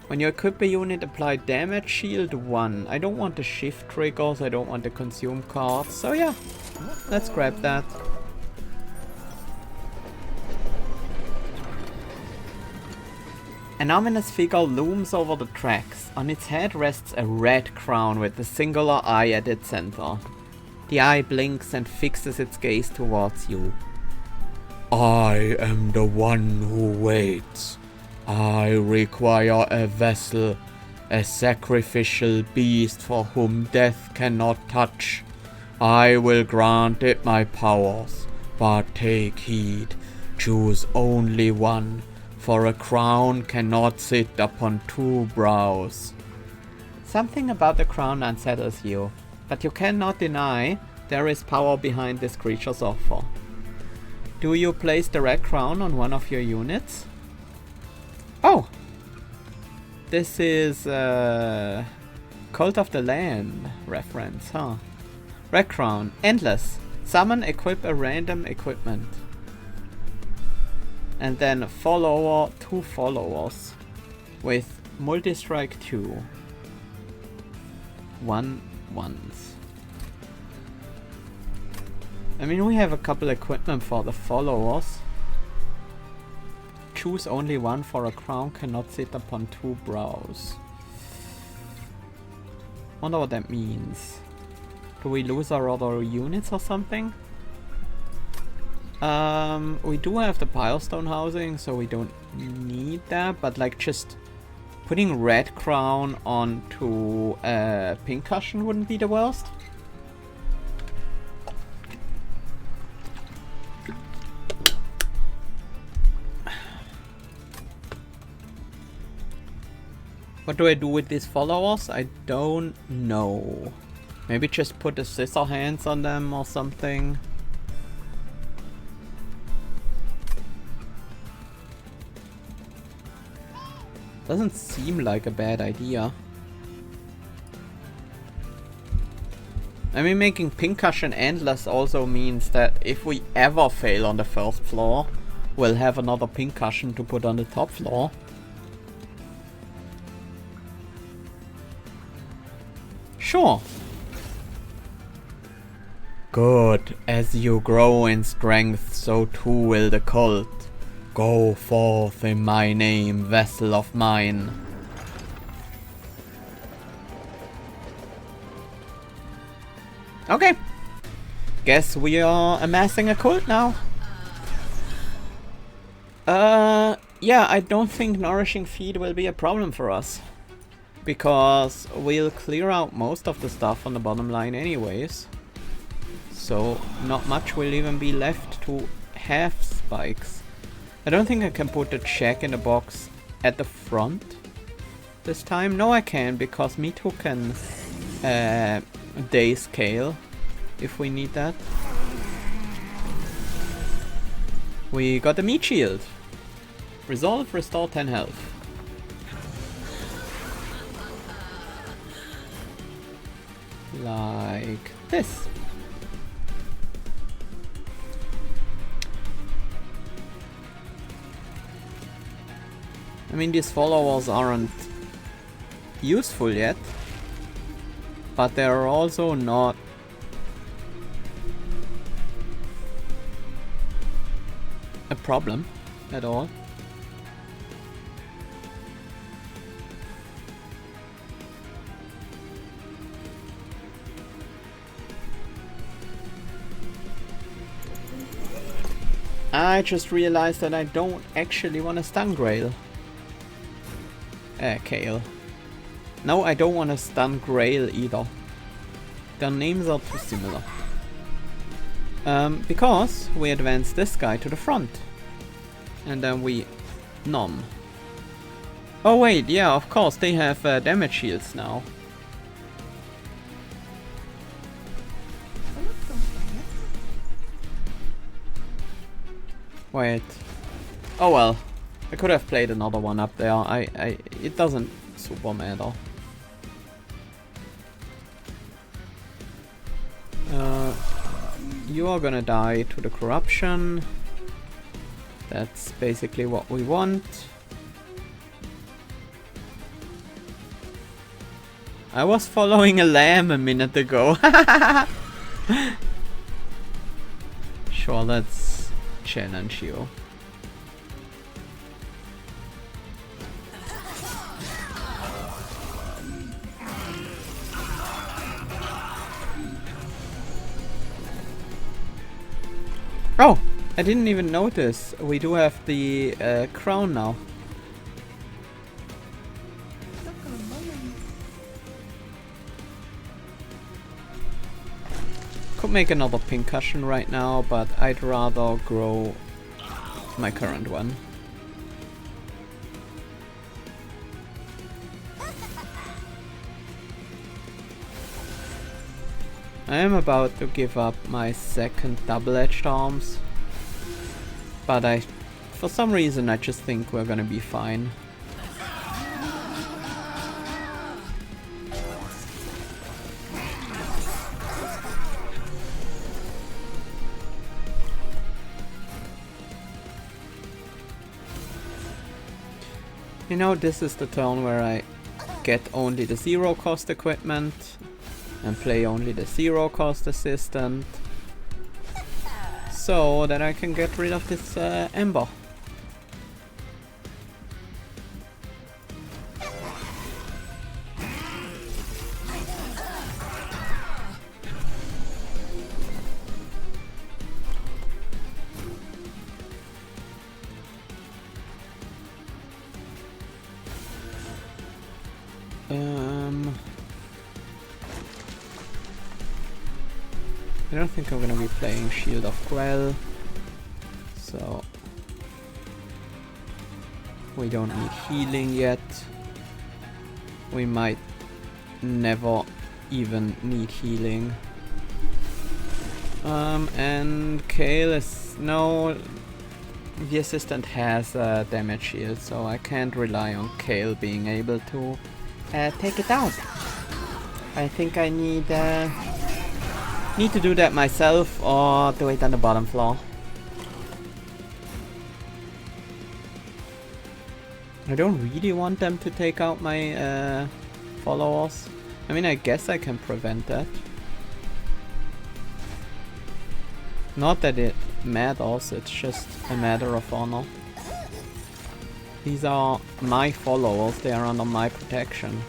When you equip a unit, apply damage shield 1. I don't want the shift triggers, I don't want the consume cards. So yeah, let's grab that. An ominous figure looms over the tracks. On its head rests a red crown with a singular eye at its center. The eye blinks and fixes its gaze towards you. I am the one who waits. I require a vessel, a sacrificial beast for whom death cannot touch. I will grant it my powers, but take heed, choose only one, for a crown cannot sit upon two brows. Something about the crown unsettles you, but you cannot deny there is power behind this creature's offer. Do you place the red crown on one of your units? Oh! This is Cult of the Land reference, huh? Red crown, endless. Summon, equip a random equipment. And then follower, 2 followers. With multi-strike 2. 1 ones. I mean, we have a couple equipment for the followers. Choose only one, for a crown cannot sit upon two brows. Wonder what that means. Do we lose our other units or something? We do have the pilestone housing, so we don't need that, but like just putting red crown onto Pincushion wouldn't be the worst. What do I do with these followers? I don't know. Maybe just put the scissor hands on them or something. Doesn't seem like a bad idea. I mean, making Pincushion endless also means that if we ever fail on the first floor, we'll have another Pincushion to put on the top floor. Sure. Good. As you grow in strength, so too will the cult. Go forth in my name, vessel of mine. Okay. Guess we are amassing a cult now. Yeah, I don't think nourishing feed will be a problem for us. Because we'll clear out most of the stuff on the bottom line anyways. So not much will even be left to have spikes. I don't think I can put the check in the box at the front this time. No, I can, because me too can day scale if we need that. We got the meat shield. Resolve, restore 10 health. Like this. I mean, these followers aren't useful yet, but they're also not a problem at all. I just realized that I don't actually want to stun Grail. Kale. No, I don't want to stun Grail either. Their names are too similar. Because we advance this guy to the front. And then we nom. Oh wait, yeah, of course, they have damage shields now. Wait. Oh well. I could have played another one up there. It doesn't super matter. You are gonna die to the corruption. That's basically what we want. I was following a lamb a minute ago. Sure, let's challenge you. Oh, I didn't even notice. We do have the crown now. Could make another Pincushion right now, but I'd rather grow my current one. I am about to give up my second double-edged arms, but for some reason I just think we're gonna be fine. You know, this is the turn where I get only the zero cost equipment and play only the zero cost assistant, so that I can get rid of this Ember. I don't think I'm gonna be playing Shield of Grell, so we don't need healing yet. We might never even need healing. And Kale is... no, the assistant has a damage shield, so I can't rely on Kale being able to take it out. I think I need to do that myself or do it on the bottom floor. I don't really want them to take out my followers. I mean, I guess I can prevent that. Not that it matters, it's just a matter of honor. These are my followers, they are under my protection.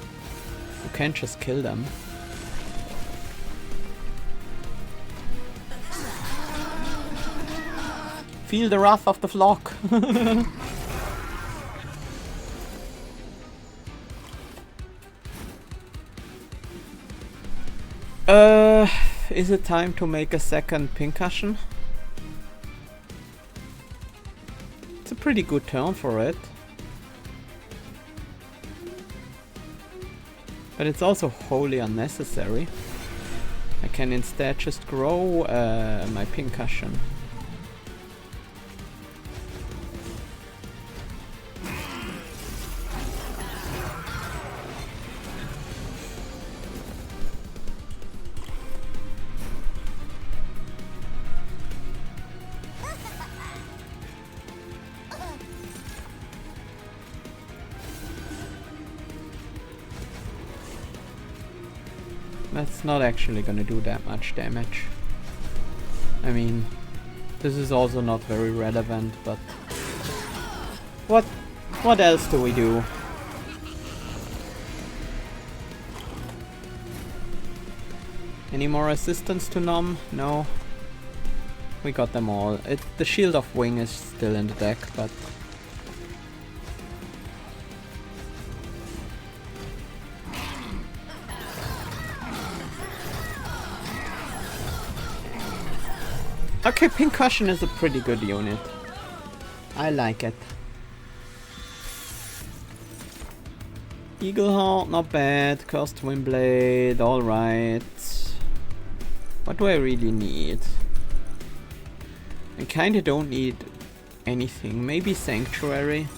You can't just kill them. Feel the wrath of the flock. Is it time to make a second Pincushion? It's a pretty good turn for it. But it's also wholly unnecessary. I can instead just grow my Pincushion. That's not actually gonna do that much damage. I mean, this is also not very relevant, but what else do we do? Any more assistants to numb? No. We got them all. The Shield of Wing is still in the deck, but okay, Pincushion is a pretty good unit. I like it. Eagleheart, not bad. Cursed Windblade, alright. What do I really need? I kinda don't need anything. Maybe Sanctuary.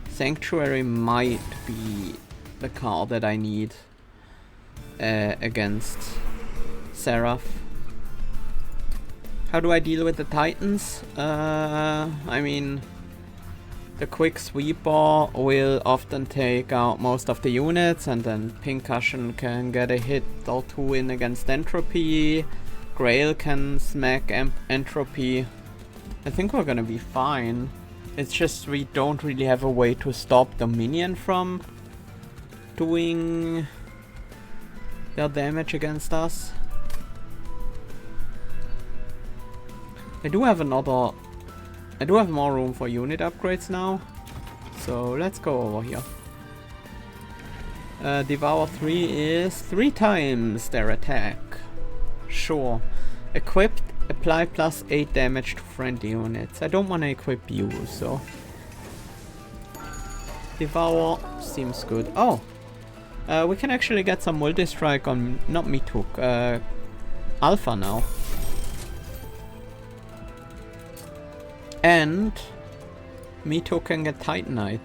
Sanctuary might be the card that I need against Seraph. How do I deal with the Titans? I mean, the Quick Sweeper will often take out most of the units, and then Pincushion can get a hit or two in against Entropy. Grail can smack Entropy. I think we're gonna be fine. It's just we don't really have a way to stop the minion from doing their damage against us. I do have another I do have more room for unit upgrades now. So let's go over here. Devour 3 is 3 times their attack. Sure. Equipped, apply plus 8 damage to friendly units. I don't want to equip you, so... Devour seems good. Oh! We can actually get some multi-strike on... not Mituk, Alpha now. And... Mituk can get Titanite,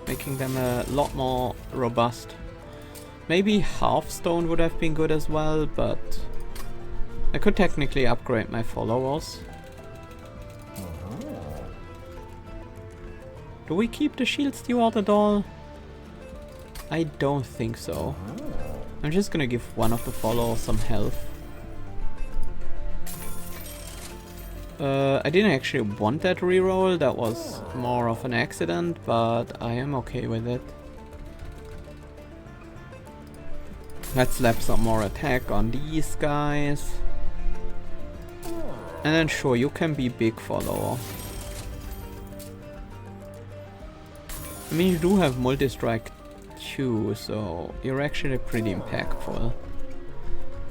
making them a lot more robust. Maybe Hearthstone would have been good as well, but I could technically upgrade my followers. Do we keep the Shield Steward at all? I don't think so. I'm just gonna give one of the followers some health. I didn't actually want that reroll, that was more of an accident, but I am okay with it. Let's slap some more attack on these guys. And then sure, you can be big follower. I mean, you do have multi-strike too, so you're actually pretty impactful.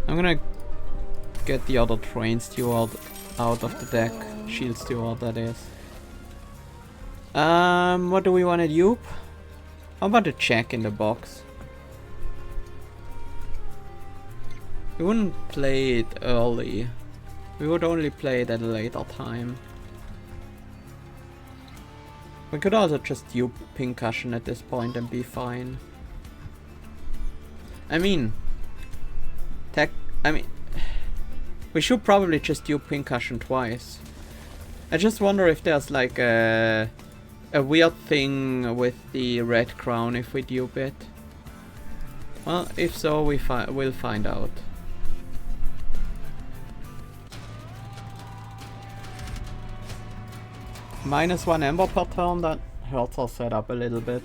I'm gonna get the other train steward out of the deck. Shield steward, that is. What do we want to dupe? How about a check in the box? We wouldn't play it early. We would only play it at a later time. We could also just dupe Pincushion at this point and be fine. I mean... we should probably just dupe Pincushion twice. I just wonder if there's like a weird thing with the red crown if we dupe it. Well, if so, we'll find out. -1 Ember per turn, that hurts our setup a little bit.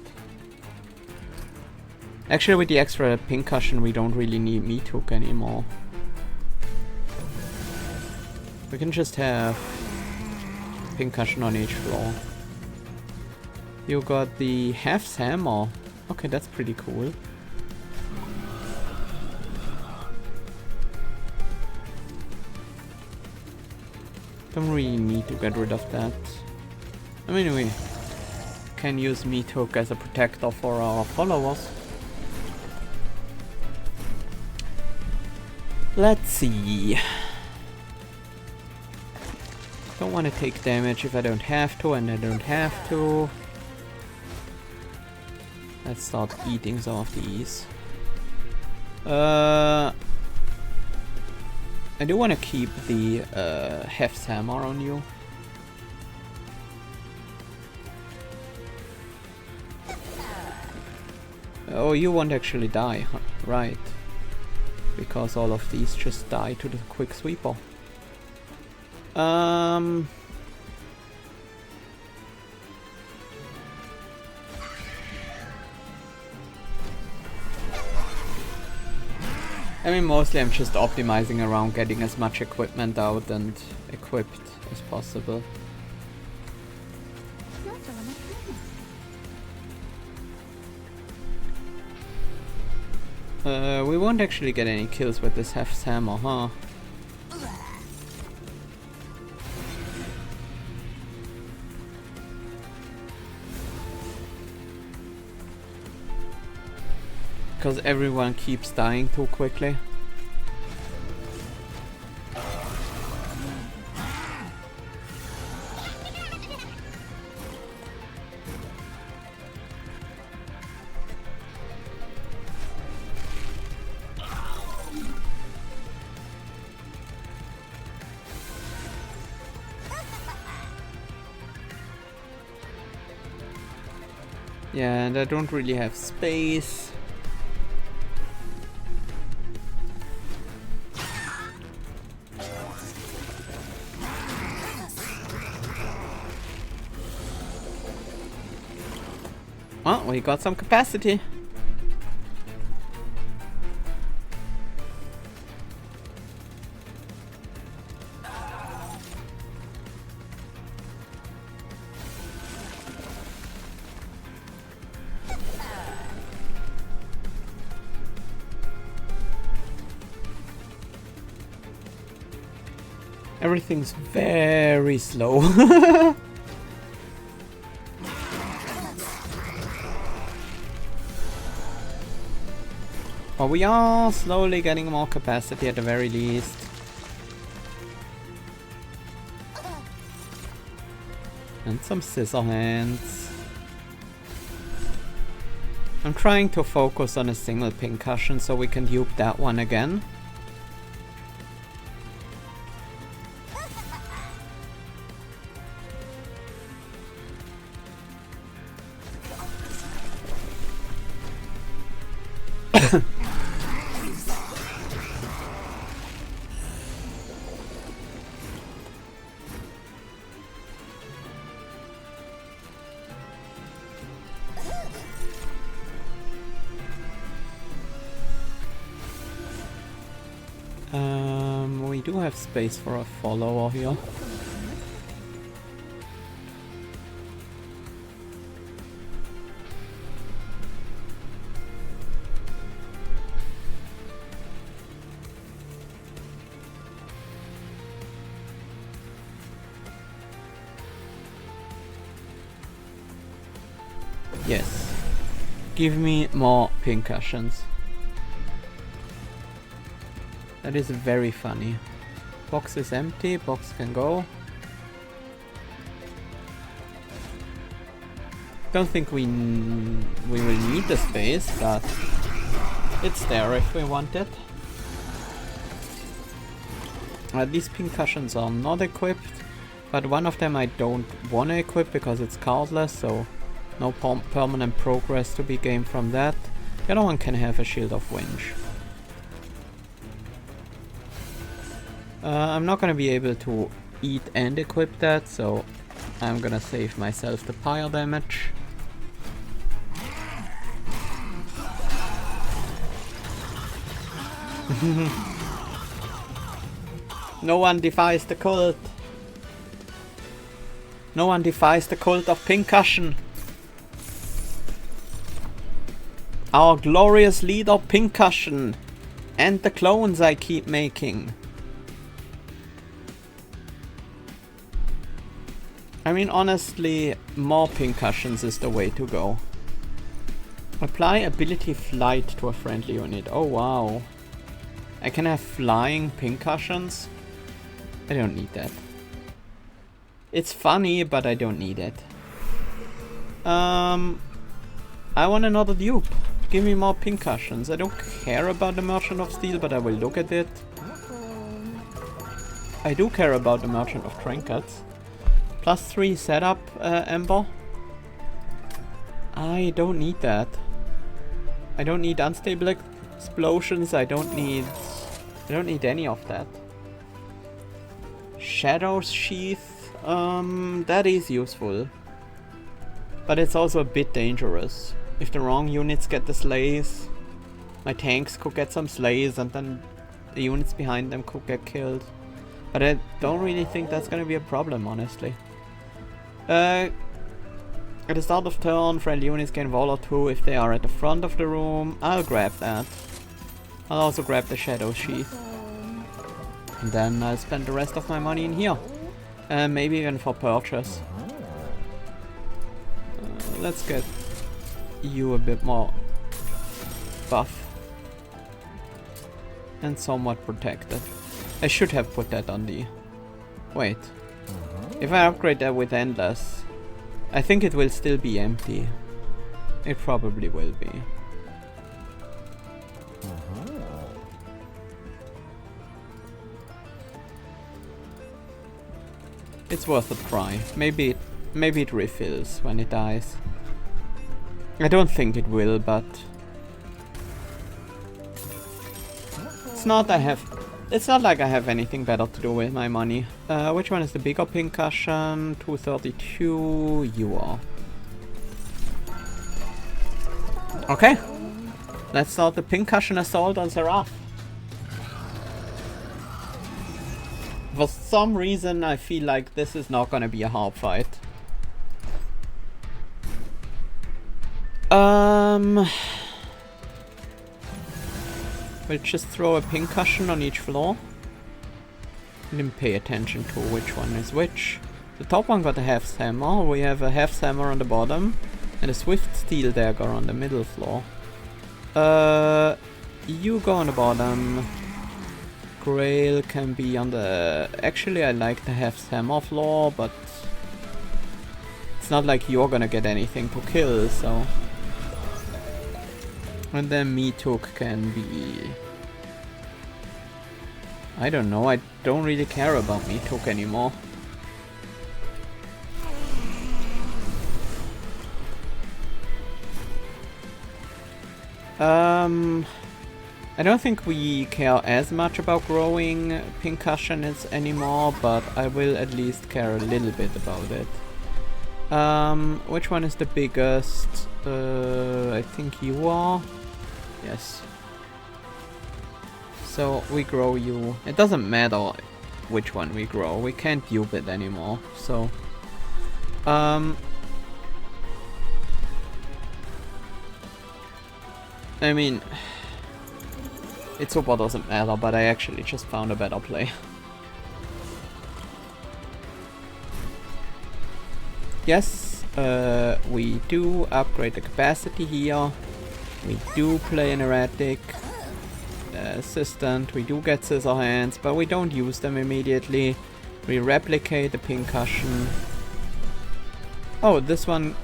Actually, with the extra Pincushion, we don't really need Mituk anymore. We can just have Pincushion on each floor. You got the Half's Hammer. Okay, that's pretty cool. Don't really need to get rid of that. I mean, we can use Mituk as a protector for our followers. Let's see. Don't want to take damage if I don't have to, and I don't have to. Let's start eating some of these. I do want to keep the Hef's Hammer on you. Oh, you won't actually die, huh? Right. Because all of these just die to the Quick Sweeper. I mean, mostly I'm just optimizing around getting as much equipment out and equipped as possible. We won't actually get any kills with this Hef's Hammer, huh? Because everyone keeps dying too quickly. Yeah, and I don't really have space. Well, we got some capacity. Everything's very slow. But we are slowly getting more capacity at the very least. And some scissor hands. I'm trying to focus on a single Pincushion so we can dupe that one again. We do have space for a follower here. Yes. Give me more Pincushions. That is very funny. Box is empty, box can go. Don't think we will need the space, but it's there if we want it. These Pincushions are not equipped, but one of them I don't want to equip because it's cardless, so no permanent progress to be gained from that. The other one can have a Shield of Winch. I'm not gonna be able to eat and equip that, so I'm gonna save myself the pyre damage. No one defies the cult. No one defies the cult of Pincushion. Our glorious leader Pincushion. And the clones I keep making. I mean, honestly, more Pincushions is the way to go. Apply ability flight to a friendly unit. Oh wow. I can have flying Pincushions? I don't need that. It's funny, but I don't need it. I want another dupe. Give me more Pincushions. I don't care about the Merchant of Steel, but I will look at it. I do care about the Merchant of Trinkets. +3 setup, Ember. I don't need that. I don't need unstable explosions. I don't need any of that. Shadow's Sheath. That is useful. But it's also a bit dangerous. If the wrong units get the slays, my tanks could get some slays and then the units behind them could get killed. But I don't really think that's gonna be a problem, honestly. At the start of turn, friendly units gain Wall or 2 if they are at the front of the room. I'll grab that. I'll also grab the Shadow Sheath. And then I'll spend the rest of my money in here. Maybe even for purchase. Let's get you a bit more buff. And somewhat protected. I should have put that on the... Wait. If I upgrade that with Endless, I think it will still be empty. It probably will be. It's worth a try. Maybe it refills when it dies. I don't think it will, but it's not like I have anything better to do with my money. Which one is the bigger Pincushion? 232. You are. Okay. Let's start the Pincushion assault on Seraph. For some reason, I feel like this is not gonna be a hard fight. We'll just throw a Pincushion on each floor. Didn't pay attention to which one is which. The top one got a half hammer. We have a half hammer on the bottom and a swift steel dagger on the middle floor. You go on the bottom. Grail can be on the... Actually, I like the half hammer floor, but it's not like you're gonna get anything to kill, so... And then Meatook can be... I don't know, I don't really care about Meatook anymore. I don't think we care as much about growing Pincushion anymore, but I will at least care a little bit about it. Which one is the biggest? I think you are. Yes. So we grow you. It doesn't matter which one we grow. We can't dupe it anymore. So, I mean, it super doesn't matter, but I actually just found a better play. Yes, we do upgrade the capacity here. We do play an erratic assistant. We do get scissor hands, but we don't use them immediately. We replicate the Pincushion. Oh, this one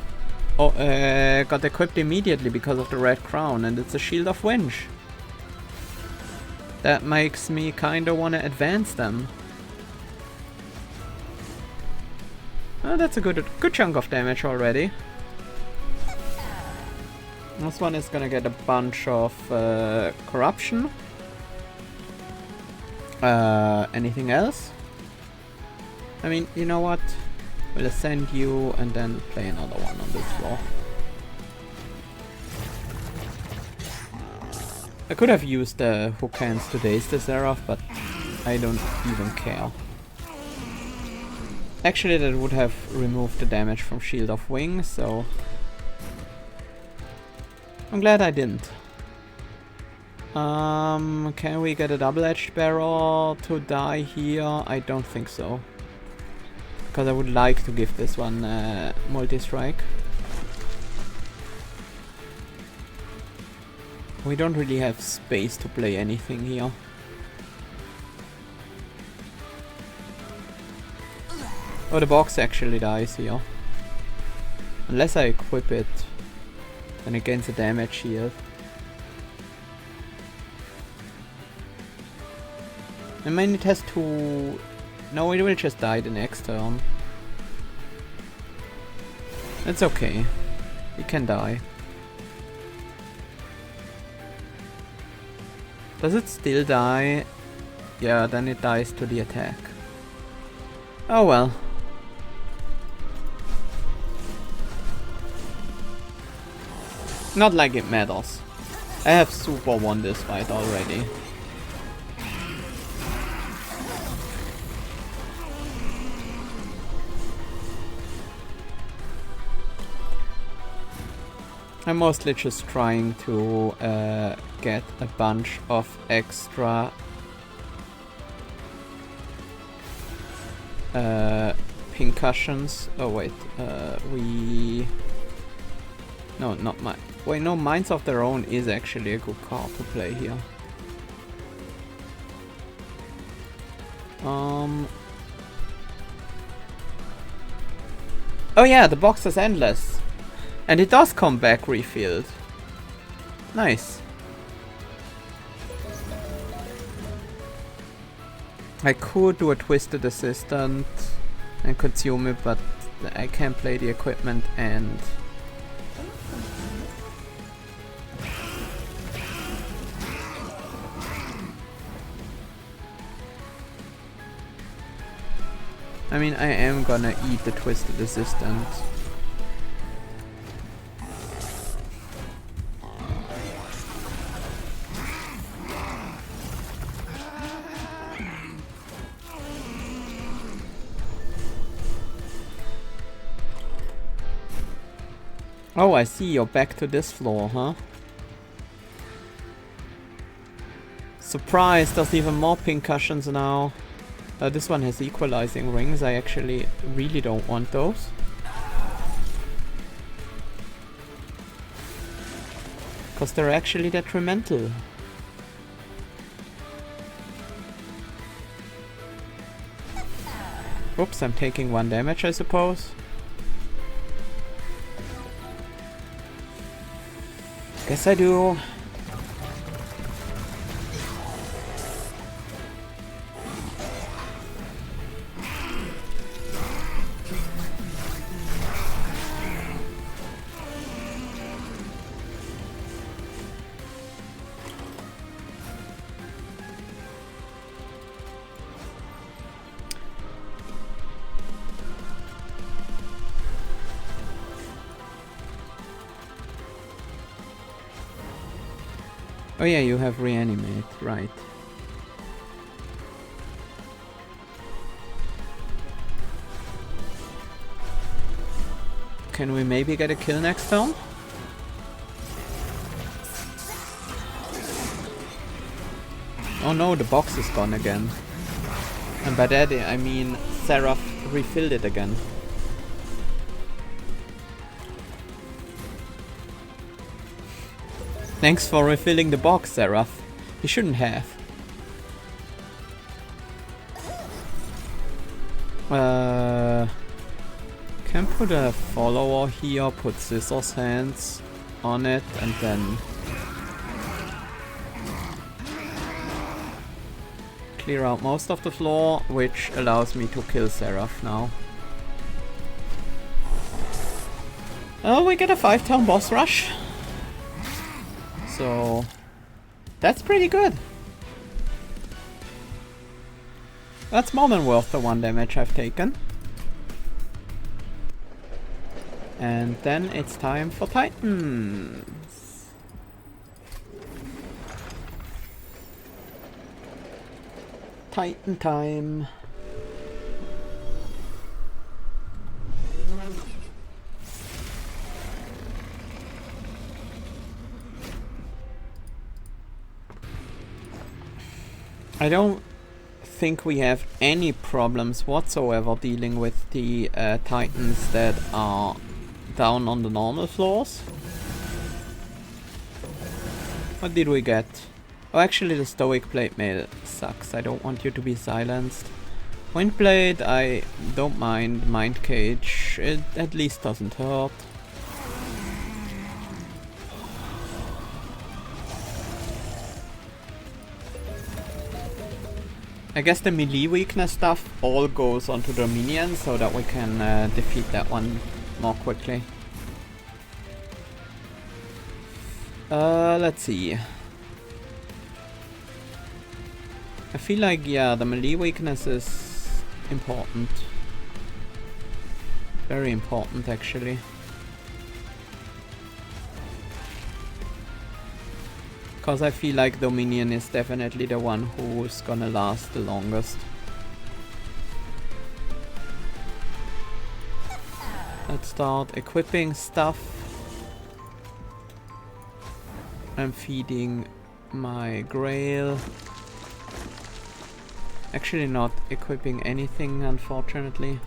got equipped immediately because of the red crown, and it's a Shield of Winch. That makes me kinda wanna advance them. Oh, that's a good chunk of damage already. This one is gonna get a bunch of corruption. Anything else? I mean, you know what? We'll ascend you and then play another one on this floor. I could have used the hook hands to daze the Seraph, but I don't even care. Actually, that would have removed the damage from Shield of Wings, so I'm glad I didn't. Can we get a double-edged barrel to die here? I don't think so. Because I would like to give this one multi-strike. We don't really have space to play anything here. Oh, the box actually dies here. Unless I equip it. And it gains a damage shield. I mean, it has to... No, it will just die the next turn. It's okay. It can die. Does it still die? Yeah, then it dies to the attack. Oh well. Not like it matters. I have super won this fight already. I'm mostly just trying to get a bunch of extra Pincushions. Oh wait, we... No, not mine. Wait, no, Minds of Their Own is actually a good card to play here. Oh yeah, the box is endless. And it does come back refilled. Nice. I could do a Twisted Assistant and consume it, but I can't play the equipment and... I mean, I am gonna eat the Twisted Assistant. Oh, I see, you're back to this floor, huh? Surprise, there's even more Pincushions now. This one has equalizing rings. I actually really don't want those. Because they're actually detrimental. Oops, I'm taking 1 damage, I suppose. Guess I do. Oh yeah, you have reanimate, right. Can we maybe get a kill next turn? Oh no, the box is gone again. And by that I mean Seraph refilled it again. Thanks for refilling the box, Seraph. You shouldn't have. Can put a follower here, put scissors hands on it, and then clear out most of the floor, which allows me to kill Seraph now. Oh, we get a 5-turn boss rush. So that's pretty good. That's more than worth the 1 damage I've taken. And then it's time for Titans. Titan time. I don't think we have any problems whatsoever dealing with the Titans that are down on the normal floors. What did we get? Oh, actually the Stoic Plate Mail sucks. I don't want you to be silenced. Windblade, I don't mind. Mind Cage, it at least doesn't hurt. I guess the melee weakness stuff all goes onto the minions so that we can defeat that one more quickly. Let's see. I feel like, yeah, the melee weakness is important. Very important, actually. Because I feel like Dominion is definitely the one who's gonna last the longest. Let's start equipping stuff. I'm feeding my Grail. Actually not equipping anything, unfortunately.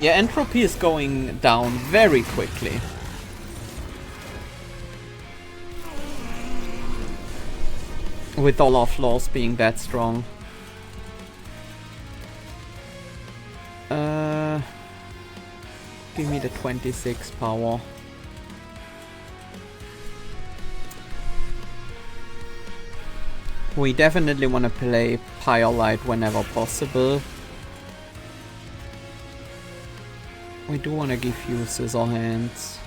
Yeah, entropy is going down very quickly. With all our floors being that strong. Give me the 26 power. We definitely want to play Firelight whenever possible. We do want to give you Scissor Hands.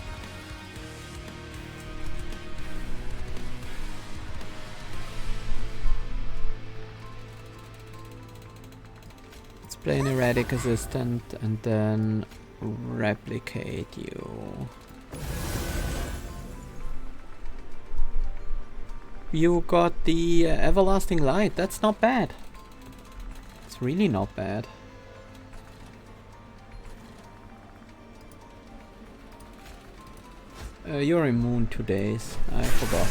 Let's play an Erratic Assistant and then replicate you. You got the Everlasting Light. That's not bad. It's really not bad. You're immune to days. I forgot.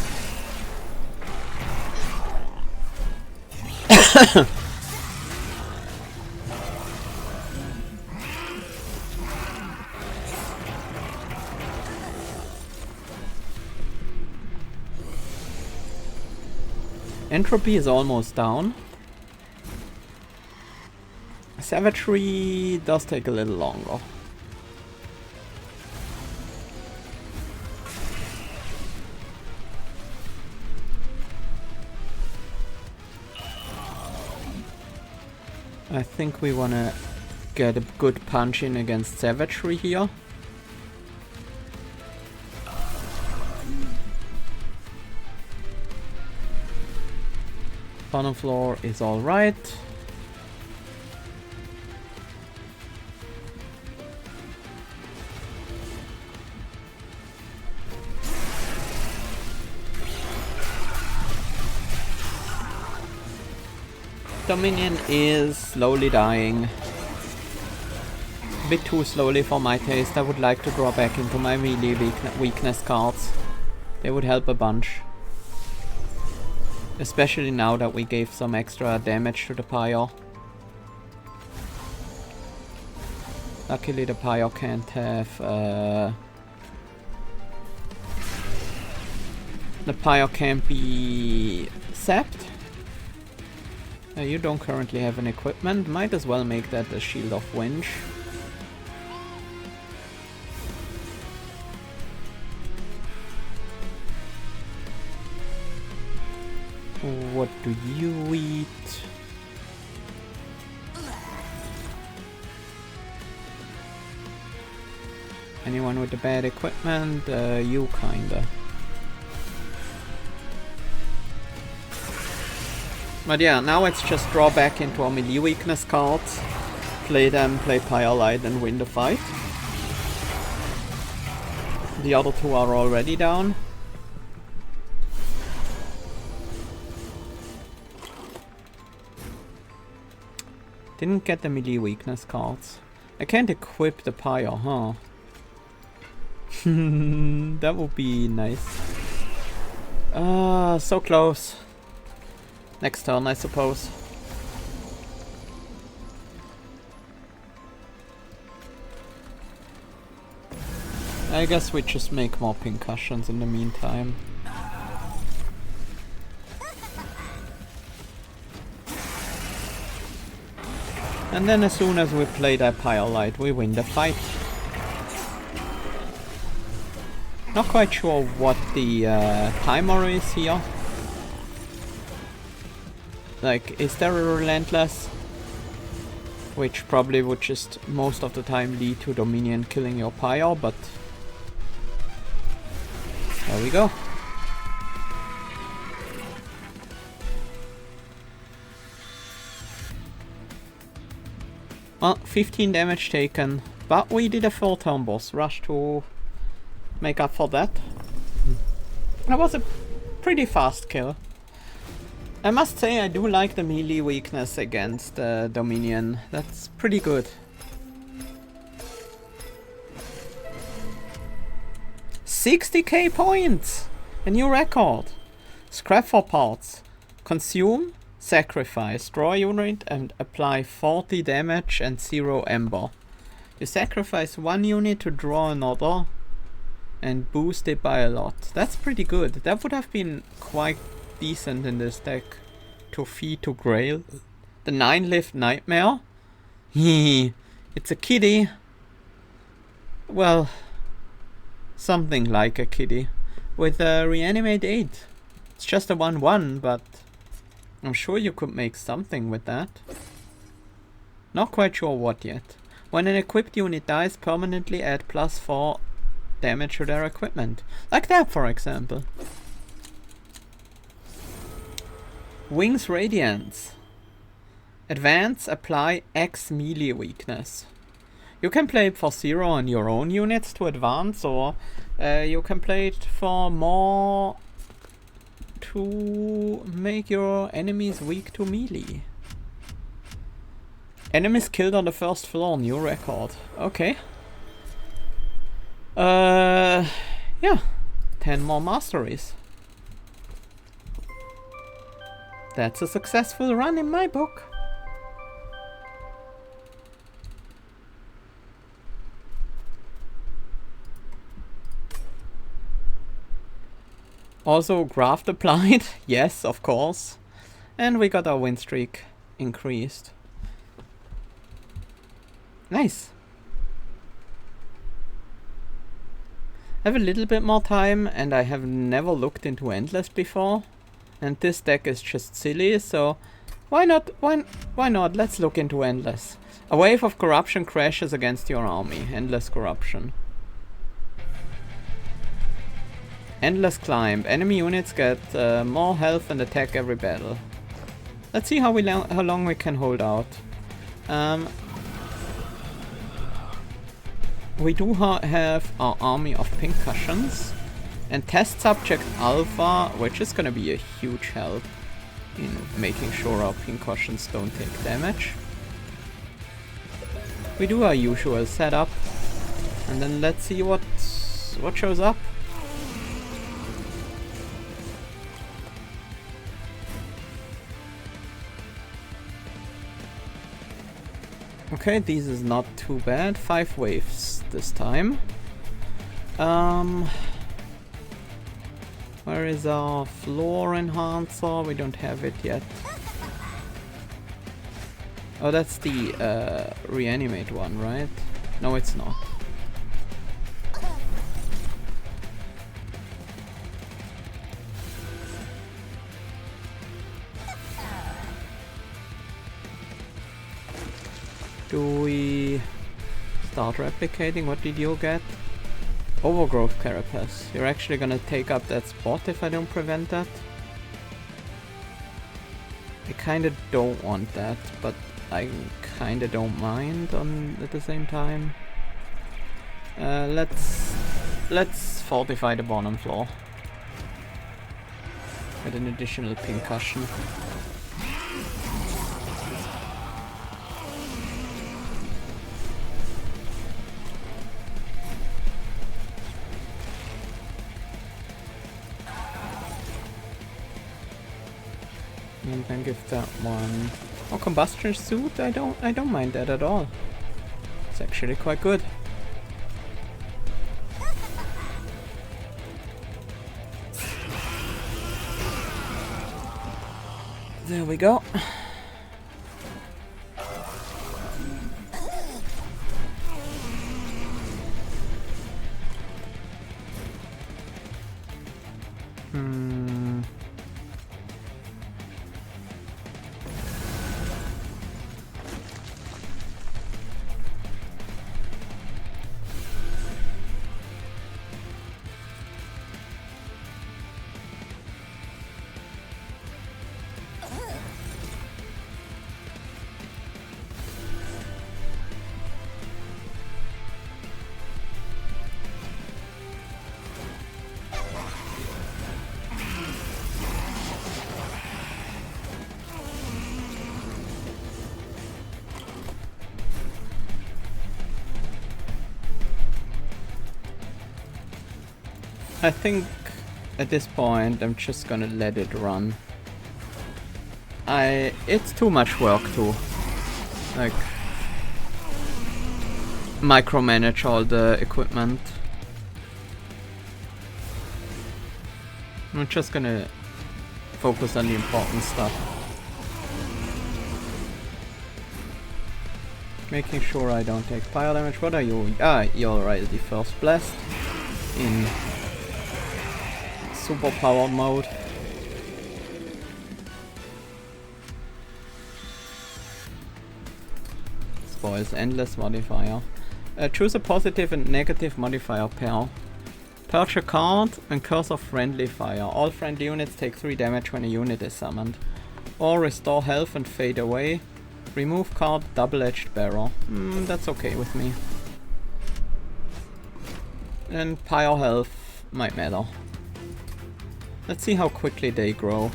Entropy is almost down. Savagery does take a little longer. I think we wanna get a good punch in against Savagery here. Bottom floor is alright. Dominion is slowly dying. A bit too slowly for my taste. I would like to draw back into my melee weakness cards. They would help a bunch. Especially now that we gave some extra damage to the Pyre. Luckily the Pyre can't have... the Pyre can't be sapped. You don't currently have an equipment. Might as well make that a Shield of Winch. What do you eat? Anyone with the bad equipment? You kinda. But yeah, now it's just draw back into our melee weakness cards, play them, play Firelight and win the fight. The other two are already down. Didn't get the melee weakness cards. I can't equip the Pyre, huh? That would be nice. So close. Next turn, I suppose. I guess we just make more Pincushions in the meantime. And then as soon as we play that Firelight, we win the fight. Not quite sure what the timer is here. Like, is there a relentless? Which probably would just most of the time lead to Dominion killing your Pyre, but there we go. Well, 15 damage taken, but we did a full turn boss rush to make up for that. That was a pretty fast kill. I must say I do like the melee weakness against Dominion. That's pretty good. 60k points! A new record! Scrap for parts. Consume, sacrifice, draw a unit and apply 40 damage and 0 ember. You sacrifice one unit to draw another and boost it by a lot. That's pretty good. That would have been quite decent in this deck to feed to Grail. The 9-lift Nightmare. It's a kitty. Well, something like a kitty. With a reanimate 8. It's just a 1-1, but I'm sure you could make something with that. Not quite sure what yet. When an equipped unit dies, permanently add +4 damage to their equipment. Like that, for example. Wings Radiance. Advance, apply X melee weakness. You can play it for 0 on your own units to advance, or you can play it for more to make your enemies weak to melee. Enemies killed on the first floor, new record. Okay. Yeah. 10 more masteries. That's a successful run in my book. Also, graft applied. Yes, of course. And we got our win streak increased. Nice. I have a little bit more time, and I have never looked into Endless before. And this deck is just silly, so why not? Why not? Let's look into Endless. A wave of corruption crashes against your army. Endless corruption. Endless climb. Enemy units get more health and attack every battle. Let's see how long we can hold out. We do have our army of Pincushions and test subject Alpha, which is gonna be a huge help in making sure our Pincushions don't take damage. We do our usual setup, and then let's see what shows up. Okay, this is not too bad. 5 waves this time. Where is our floor enhancer? We don't have it yet. Oh, that's the reanimate one, right? No, it's not. Do we start replicating? What did you get? Overgrowth carapace. You're actually gonna take up that spot if I don't prevent that? I kinda don't want that, but I kinda don't mind at the same time. Let's fortify the bottom floor. With an additional Pincushion. And then give that one. Oh, combustion suit? I don't mind that at all. It's actually quite good. There we go. I think at this point I'm just gonna let it run. It's too much work to like micromanage all the equipment. I'm just gonna focus on the important stuff. Making sure I don't take fire damage. What are you? Ah, you're already first blessed in super power mode. Spoils endless modifier. Choose a positive and negative modifier pair. Purge a card and curse of friendly fire. All friendly units take 3 damage when a unit is summoned. Or restore health and fade away. Remove card double-edged barrel. That's okay with me. And pyre health might matter. Let's see how quickly they grow.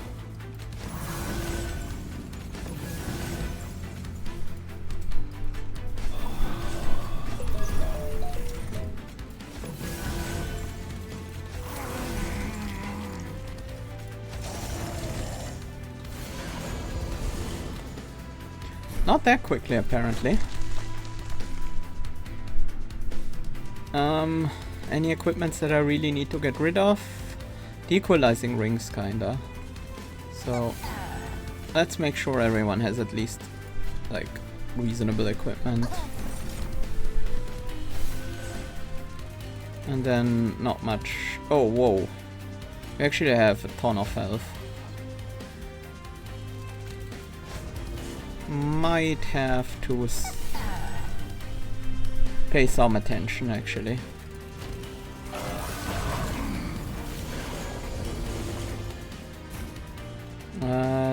Not that quickly, apparently. Any equipments that I really need to get rid of? The equalizing rings, kinda. So, let's make sure everyone has at least, like, reasonable equipment. And then, not much. Oh, whoa. We actually have a ton of health. Might have to pay some attention, actually.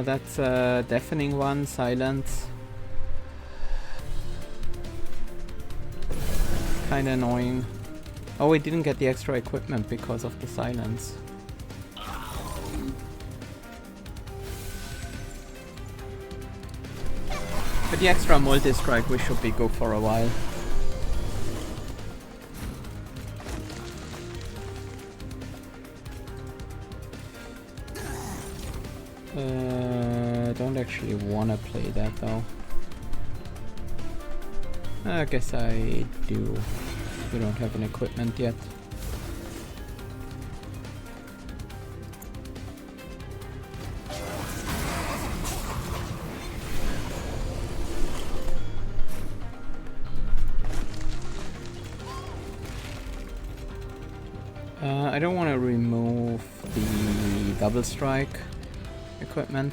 That's a deafening one, silence. Kinda annoying. Oh, we didn't get the extra equipment because of the silence. With the extra multi-strike we should be good for a while. Don't actually wanna play that though. I guess I do. We don't have an equipment yet. I don't want to remove the double strike equipment.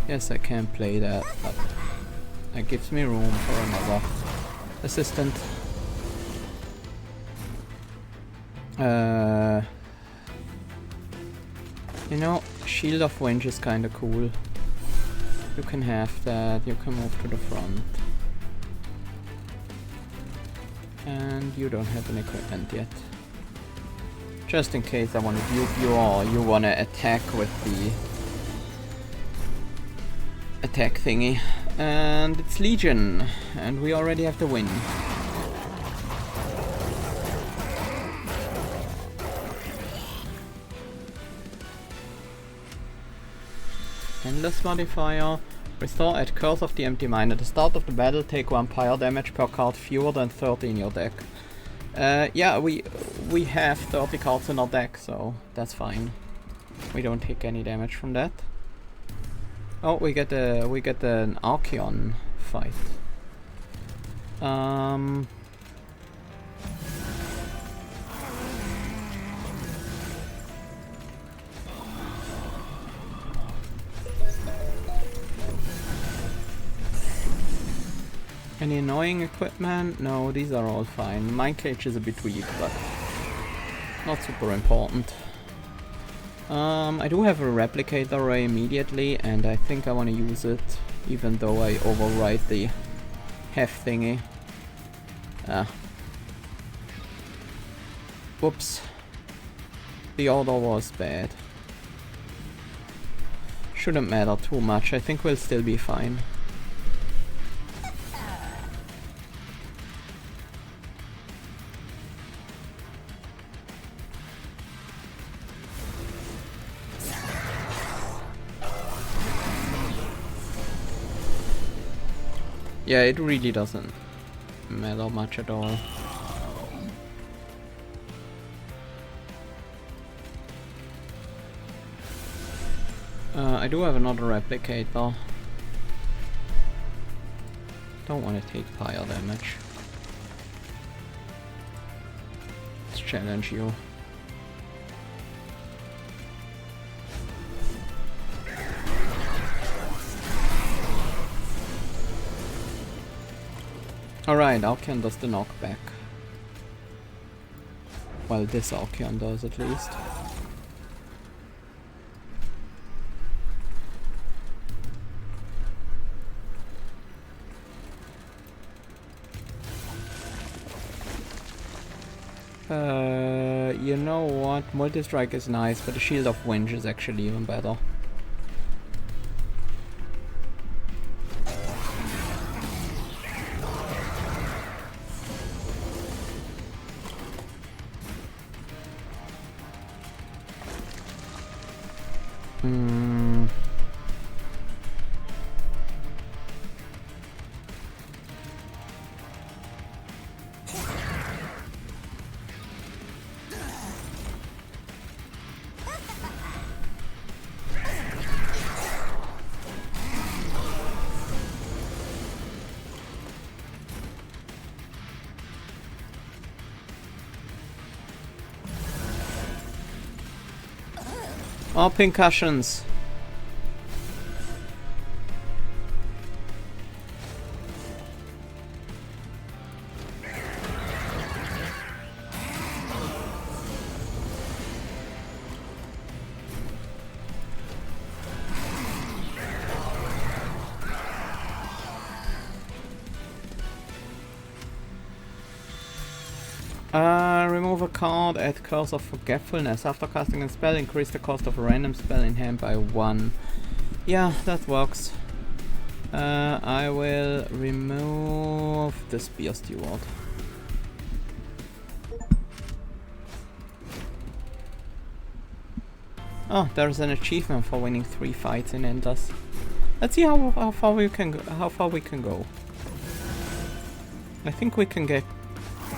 Yes, I can play that, but that gives me room for another assistant. You know, Shield of Winch is kinda cool. You can have that, you can move to the front. And you don't have an equipment yet. Just in case I want to dupe you or you want to attack with the attack thingy. And it's Legion, and we already have the win. Endless modifier. Restore at Curse of the Empty Mind. At the start of the battle, take 1 pyre damage per card fewer than 30 in your deck. Yeah, we have 30 cards in our deck, so that's fine. We don't take any damage from that. Oh, we get an Archeon fight. Any annoying equipment? No, these are all fine. Mind Cage is a bit weak, but not super important. I do have a Replicator Array immediately, and I think I want to use it, even though I override the heft thingy. Whoops. The order was bad. Shouldn't matter too much, I think we'll still be fine. Yeah, it really doesn't matter much at all. I do have another Replicator. Don't want to take fire damage. Let's challenge you. Alright, Archeon does the knockback. Well, this Archeon does at least. You know what? Multi-strike is nice, but the Shield of Winch is actually even better. More Pincushions. Remove a card at Curse of Forgetfulness. After casting a spell, increase the cost of a random spell in hand by 1. Yeah, that works. I will remove the Spear Steward. Oh, there's an achievement for winning 3 fights in Enders. Let's see how far we can go. I think we can get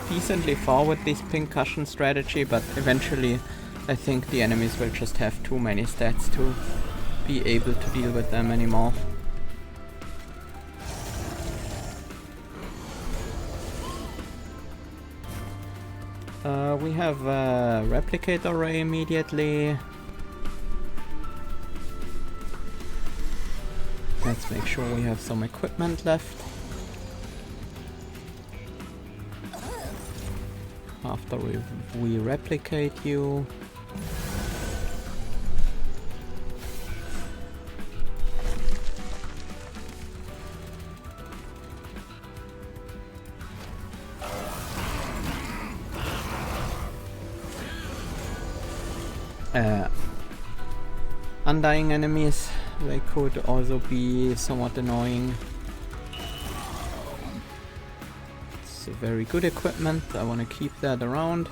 decently far with this Pincushion strategy, but eventually I think the enemies will just have too many stats to be able to deal with them anymore. We have a Replicator Ray immediately. Let's make sure we have some equipment left. After we replicate you. Undying enemies, they could also be somewhat annoying. It's a very good equipment, I want to keep that around.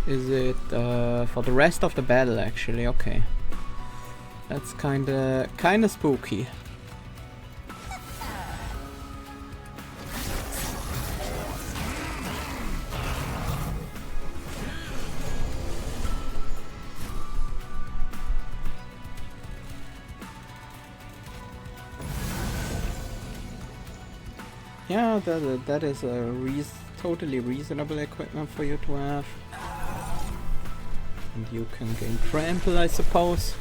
Is it for the rest of the battle actually? Okay. That's kinda spooky. Yeah, that is a totally reasonable equipment for you to have. And you can gain trample, I suppose.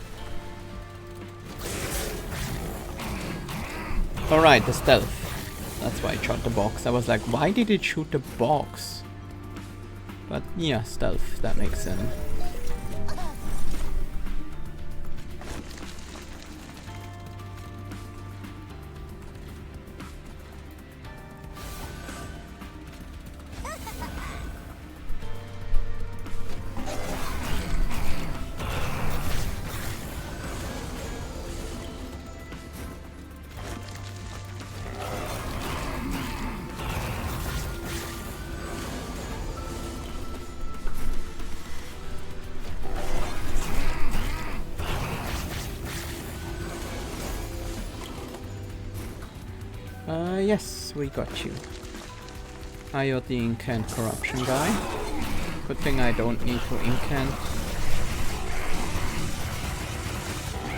Alright, the stealth. That's why it shot the box. I was like, why did it shoot the box? But yeah, stealth, that makes sense. Yes, we got you. You're the incant corruption guy. Good thing I don't need to incant.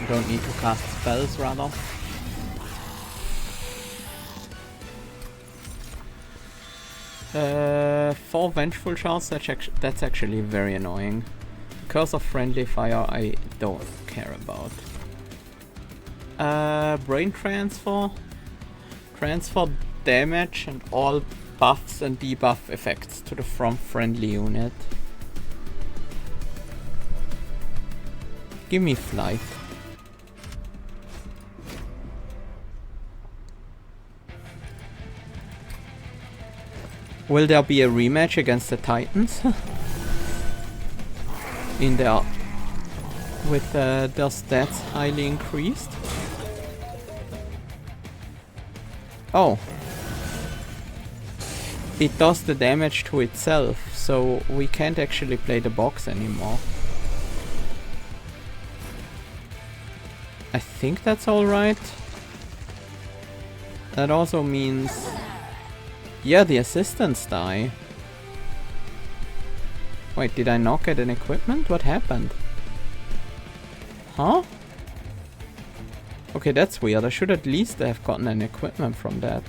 Don't need to cast spells, rather. For Vengeful Shards, that's actually very annoying. Curse of Friendly Fire, I don't care about. Brain Transfer. Transfer damage and all buffs and debuff effects to the from friendly unit. Give me flight. Will there be a rematch against the Titans? In their with their stats highly increased? Oh. It does the damage to itself, so we can't actually play the box anymore. I think that's alright. That also means... yeah, the assistants die. Wait, did I not get an equipment? What happened? Huh? Okay, that's weird. I should at least have gotten an equipment from that.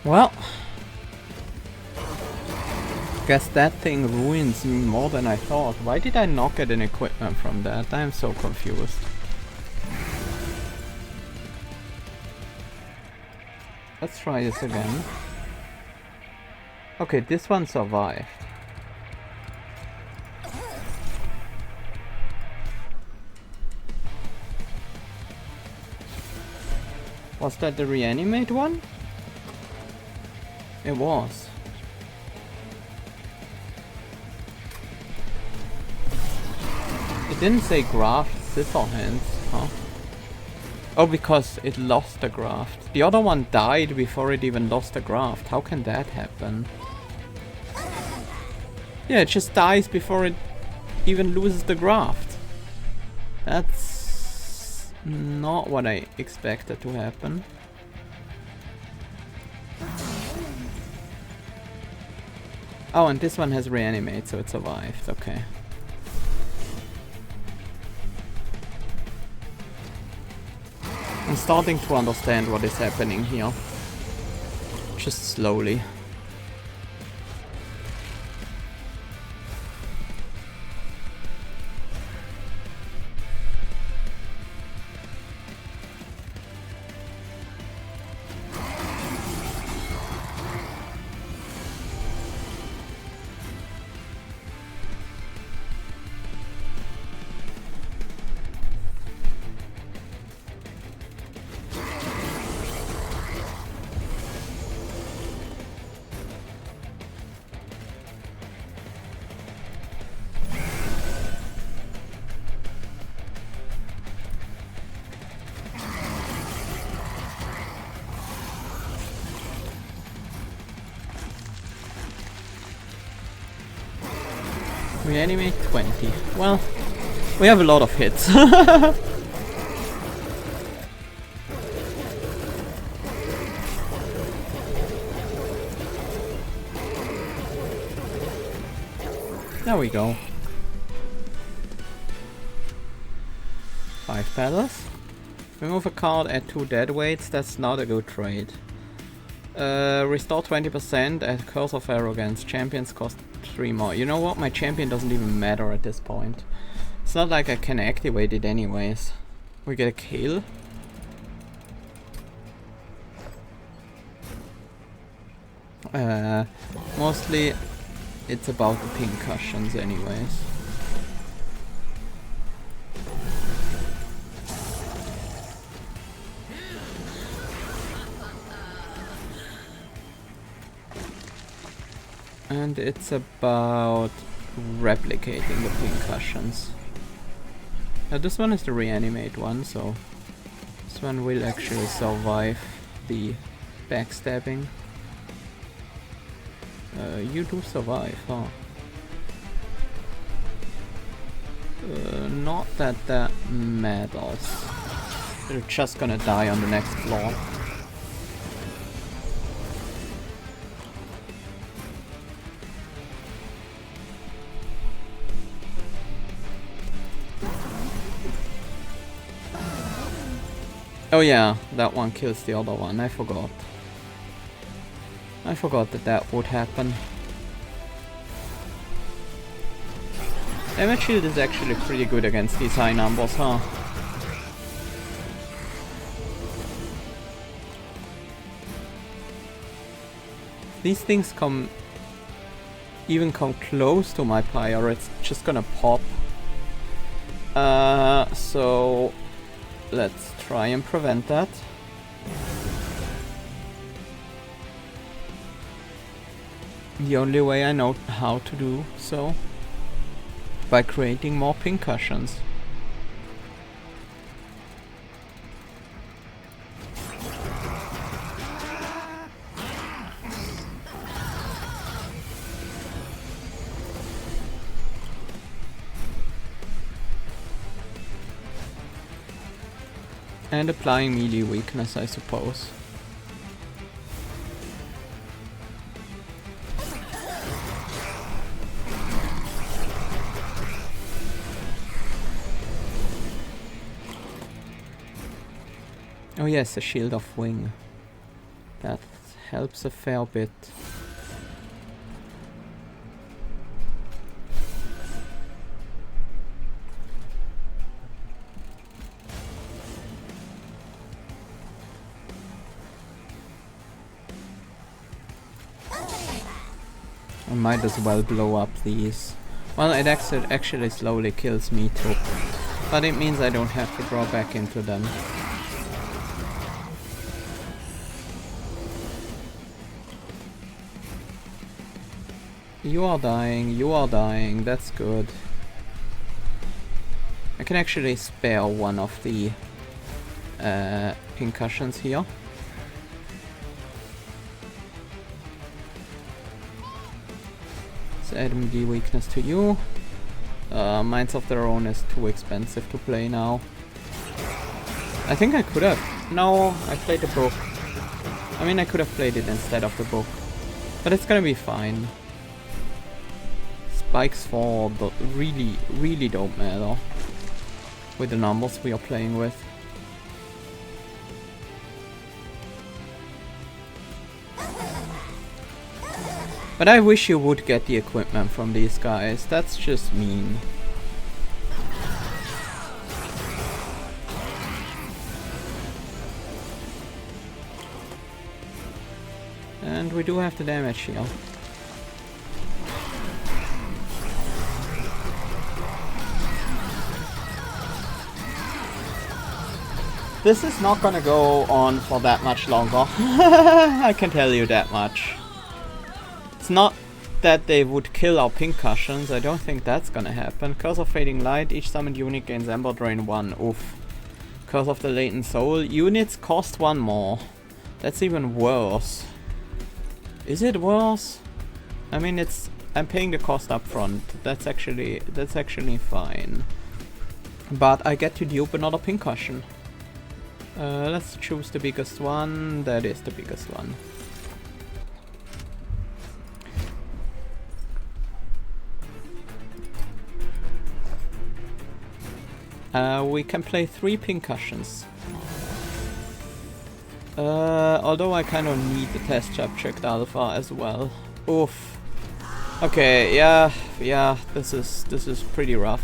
Well, guess that thing ruins me more than I thought. Why did I not get an equipment from that? I am so confused. Let's try this again. Okay, this one survived. Was that the reanimate one? It was. It didn't say graft scissor hands, huh? Oh, because it lost the graft. The other one died before it even lost the graft. How can that happen? Yeah, it just dies before it even loses the graft. That's not what I expected to happen. Oh, and this one has reanimate, so it survived. Okay. I'm starting to understand what is happening here. Just slowly. Reanimate 20. Well, we have a lot of hits. There we go. 5 paddles. Remove a card, add 2 dead weights. That's not a good trade. Restore 20% at Curse of Arrogance. Champions cost 3 more. You know what? My champion doesn't even matter at this point. It's not like I can activate it anyways. We get a kill. Mostly it's about the Pincushions anyways. And it's about replicating the Pincushions. Now this one is the reanimate one, so this one will actually survive the backstabbing. You do survive, huh? Not that that matters. You're just gonna die on the next floor. Oh yeah, that one kills the other one, I forgot. I forgot that that would happen. Damage shield is actually pretty good against these high numbers, huh? These things even come close to my pyre, it's just gonna pop. So let's try and prevent that. The only way I know how to do so, by creating more Pincushions. And applying melee weakness, I suppose. Oh yes, a shield of wing. That helps a fair bit. I might as well blow up these. Well, it actually slowly kills me too. But it means I don't have to draw back into them. You are dying, that's good. I can actually spare one of the Pincushions here. Let's add MD weakness to you. Minds of Their Own is too expensive to play now. I think I could have. No, I played the book. I mean, I could have played it instead of the book. But it's gonna be fine. Spikes for the really don't matter with the numbers we are playing with. But I wish you would get the equipment from these guys. That's just mean. And we do have the damage here. This is not gonna go on for that much longer. I can tell you that much. It's not that they would kill our Pincushions. I don't think that's gonna happen. Curse of Fading Light. Each summoned unit gains Ember Drain 1. Oof. Curse of the Latent Soul. Units cost 1 more. That's even worse. Is it worse? I mean, I'm paying the cost up front. That's actually fine. But I get to dupe another Pincushion. Let's choose the biggest one. That is the biggest one. We can play 3 Pincushions. Although I kind of need the test subject alpha as well. Oof. Okay, yeah, this is pretty rough.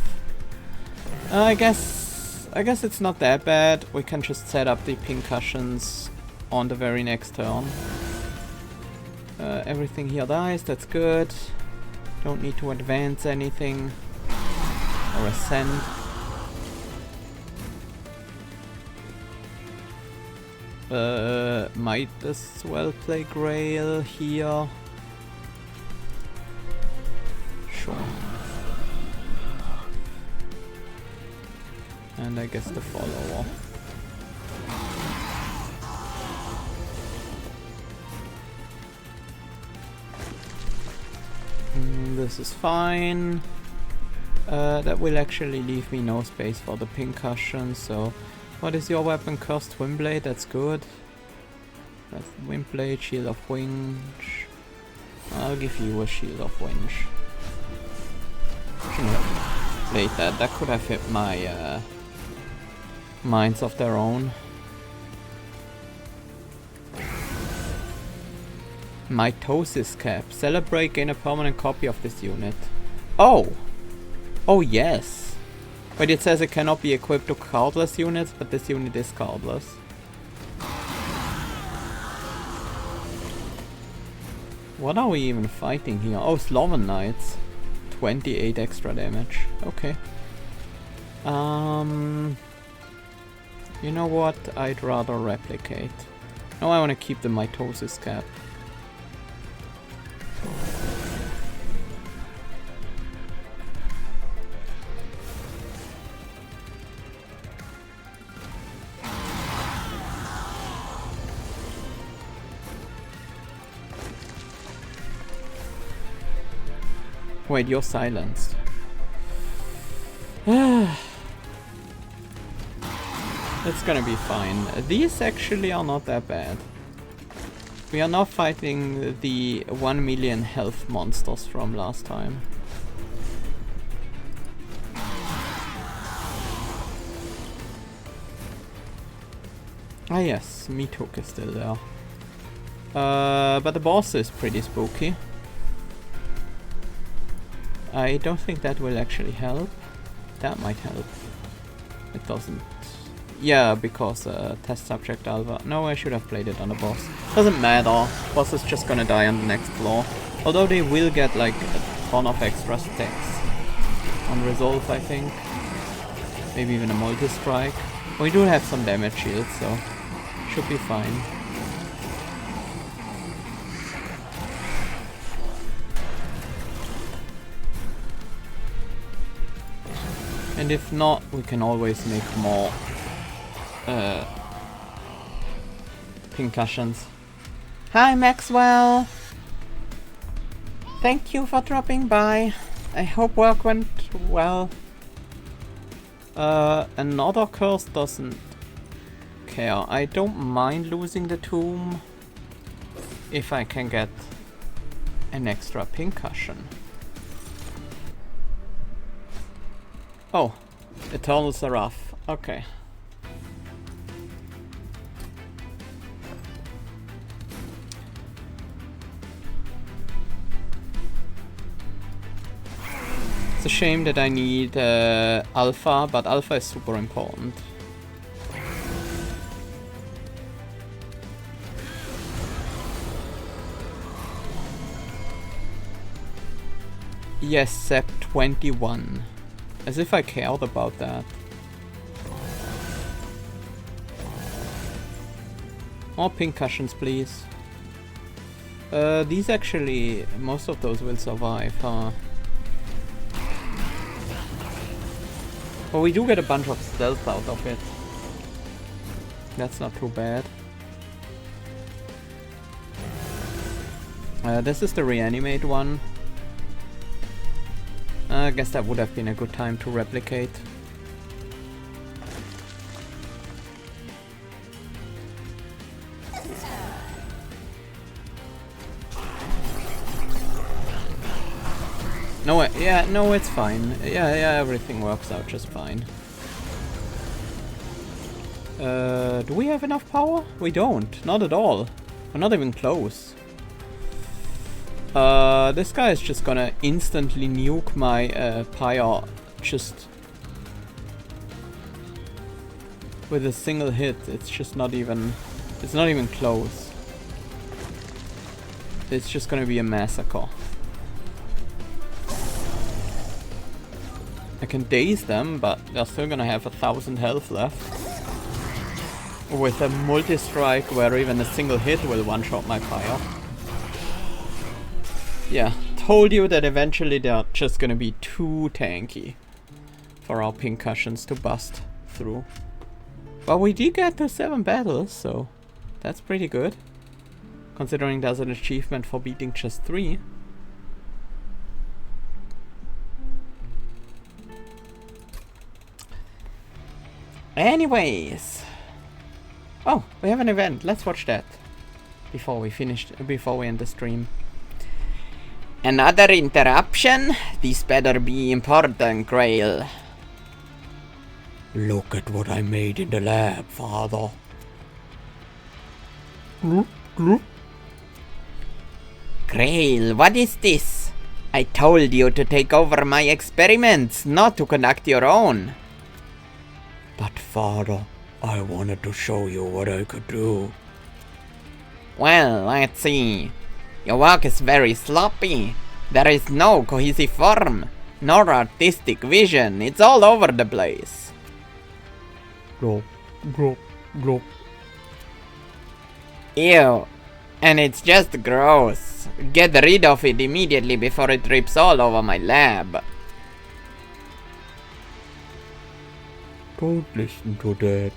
I guess it's not that bad. We can just set up the Pincushions on the very next turn. Everything here dies, that's good. Don't need to advance anything or ascend. Might as well play Grail here. Sure. And I guess the follower. This is fine. That will actually leave me no space for the Pincushion, so... What is your weapon? Cursed Windblade, that's good. That's Windblade, Shield of Winch. I'll give you a Shield of Winch. Shouldn't have played that. That could have hit my Minds of Their Own. Mitosis Cap. Celebrate, gain a permanent copy of this unit. Oh! Oh yes! Wait, it says it cannot be equipped to cardless units, but this unit is cardless. What are we even fighting here? Oh, Sloven Knights. 28 extra damage. Okay. You know what? I'd rather replicate. No, I want to keep the Mitosis Cap. Wait, you're silenced. It's gonna be fine. These actually are not that bad. We are not fighting the 1 million health monsters from last time. Ah yes, Meathook is still there. But the boss is pretty spooky. I don't think that will actually help. That might help. It doesn't. Yeah, because test subject alpha. No, I should have played it on the boss. Doesn't matter. Boss is just gonna die on the next floor. Although they will get like a ton of extra stacks on resolve, I think. Maybe even a multi-strike. We do have some damage shields, so should be fine. And if not, we can always make more Pincushions. Hi Maxwell! Thank you for dropping by. I hope work went well. Another curse doesn't care. I don't mind losing the tomb if I can get an extra Pincushion. Oh, Eternal Seraph. Okay. It's a shame that I need Alpha, but Alpha is super important. Yes, Sep 21. As if I cared about that. More Pincushions, please. These actually, most of those will survive, huh? But we do get a bunch of stealth out of it. That's not too bad. This is the reanimate one. I guess that would have been a good time to replicate. No, yeah, no, it's fine. Yeah, everything works out just fine. Do we have enough power? We don't. Not at all. We're not even close. This guy is just gonna instantly nuke my pyre just with a single hit. It's just not even, it's not even close. It's just gonna be a massacre. I can daze them, but they're still gonna have 1,000 health left. With a multi-strike where even a single hit will one-shot my pyre. Yeah, told you that eventually they're just gonna be too tanky for our Pincushions to bust through. But we did get to 7 battles, so that's pretty good. Considering there's an achievement for beating just 3. Anyways. Oh, we have an event. Let's watch that. Before we end the stream. Another interruption? This better be important, Grail. Look at what I made in the lab, Father. Grail, what is this? I told you to take over my experiments, not to conduct your own. But Father, I wanted to show you what I could do. Well, let's see. Your work is very sloppy. There is no cohesive form, nor artistic vision. It's all over the place. Glop, glop, glop. Ew. And it's just gross. Get rid of it immediately before it drips all over my lab. Don't listen to Dad.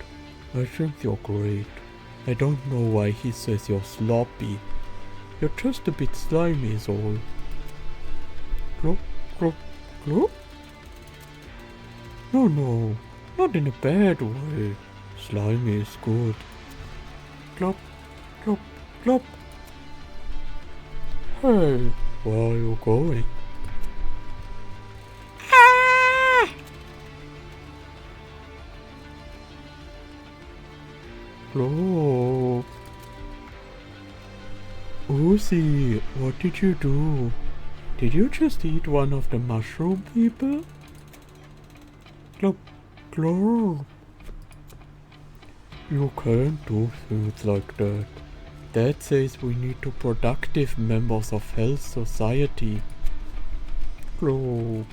I think you're great. I don't know why he says you're sloppy. You're just a bit slimy is all. Glop, glop, glop? No, not in a bad way. Slimy is good. Glop, glop, glop. Hey, where are you going? Glop. Uzi, what did you do? Did you just eat one of the mushroom people? Glop, glop. You can't do things like that. That says we need to productive members of health society. Glop.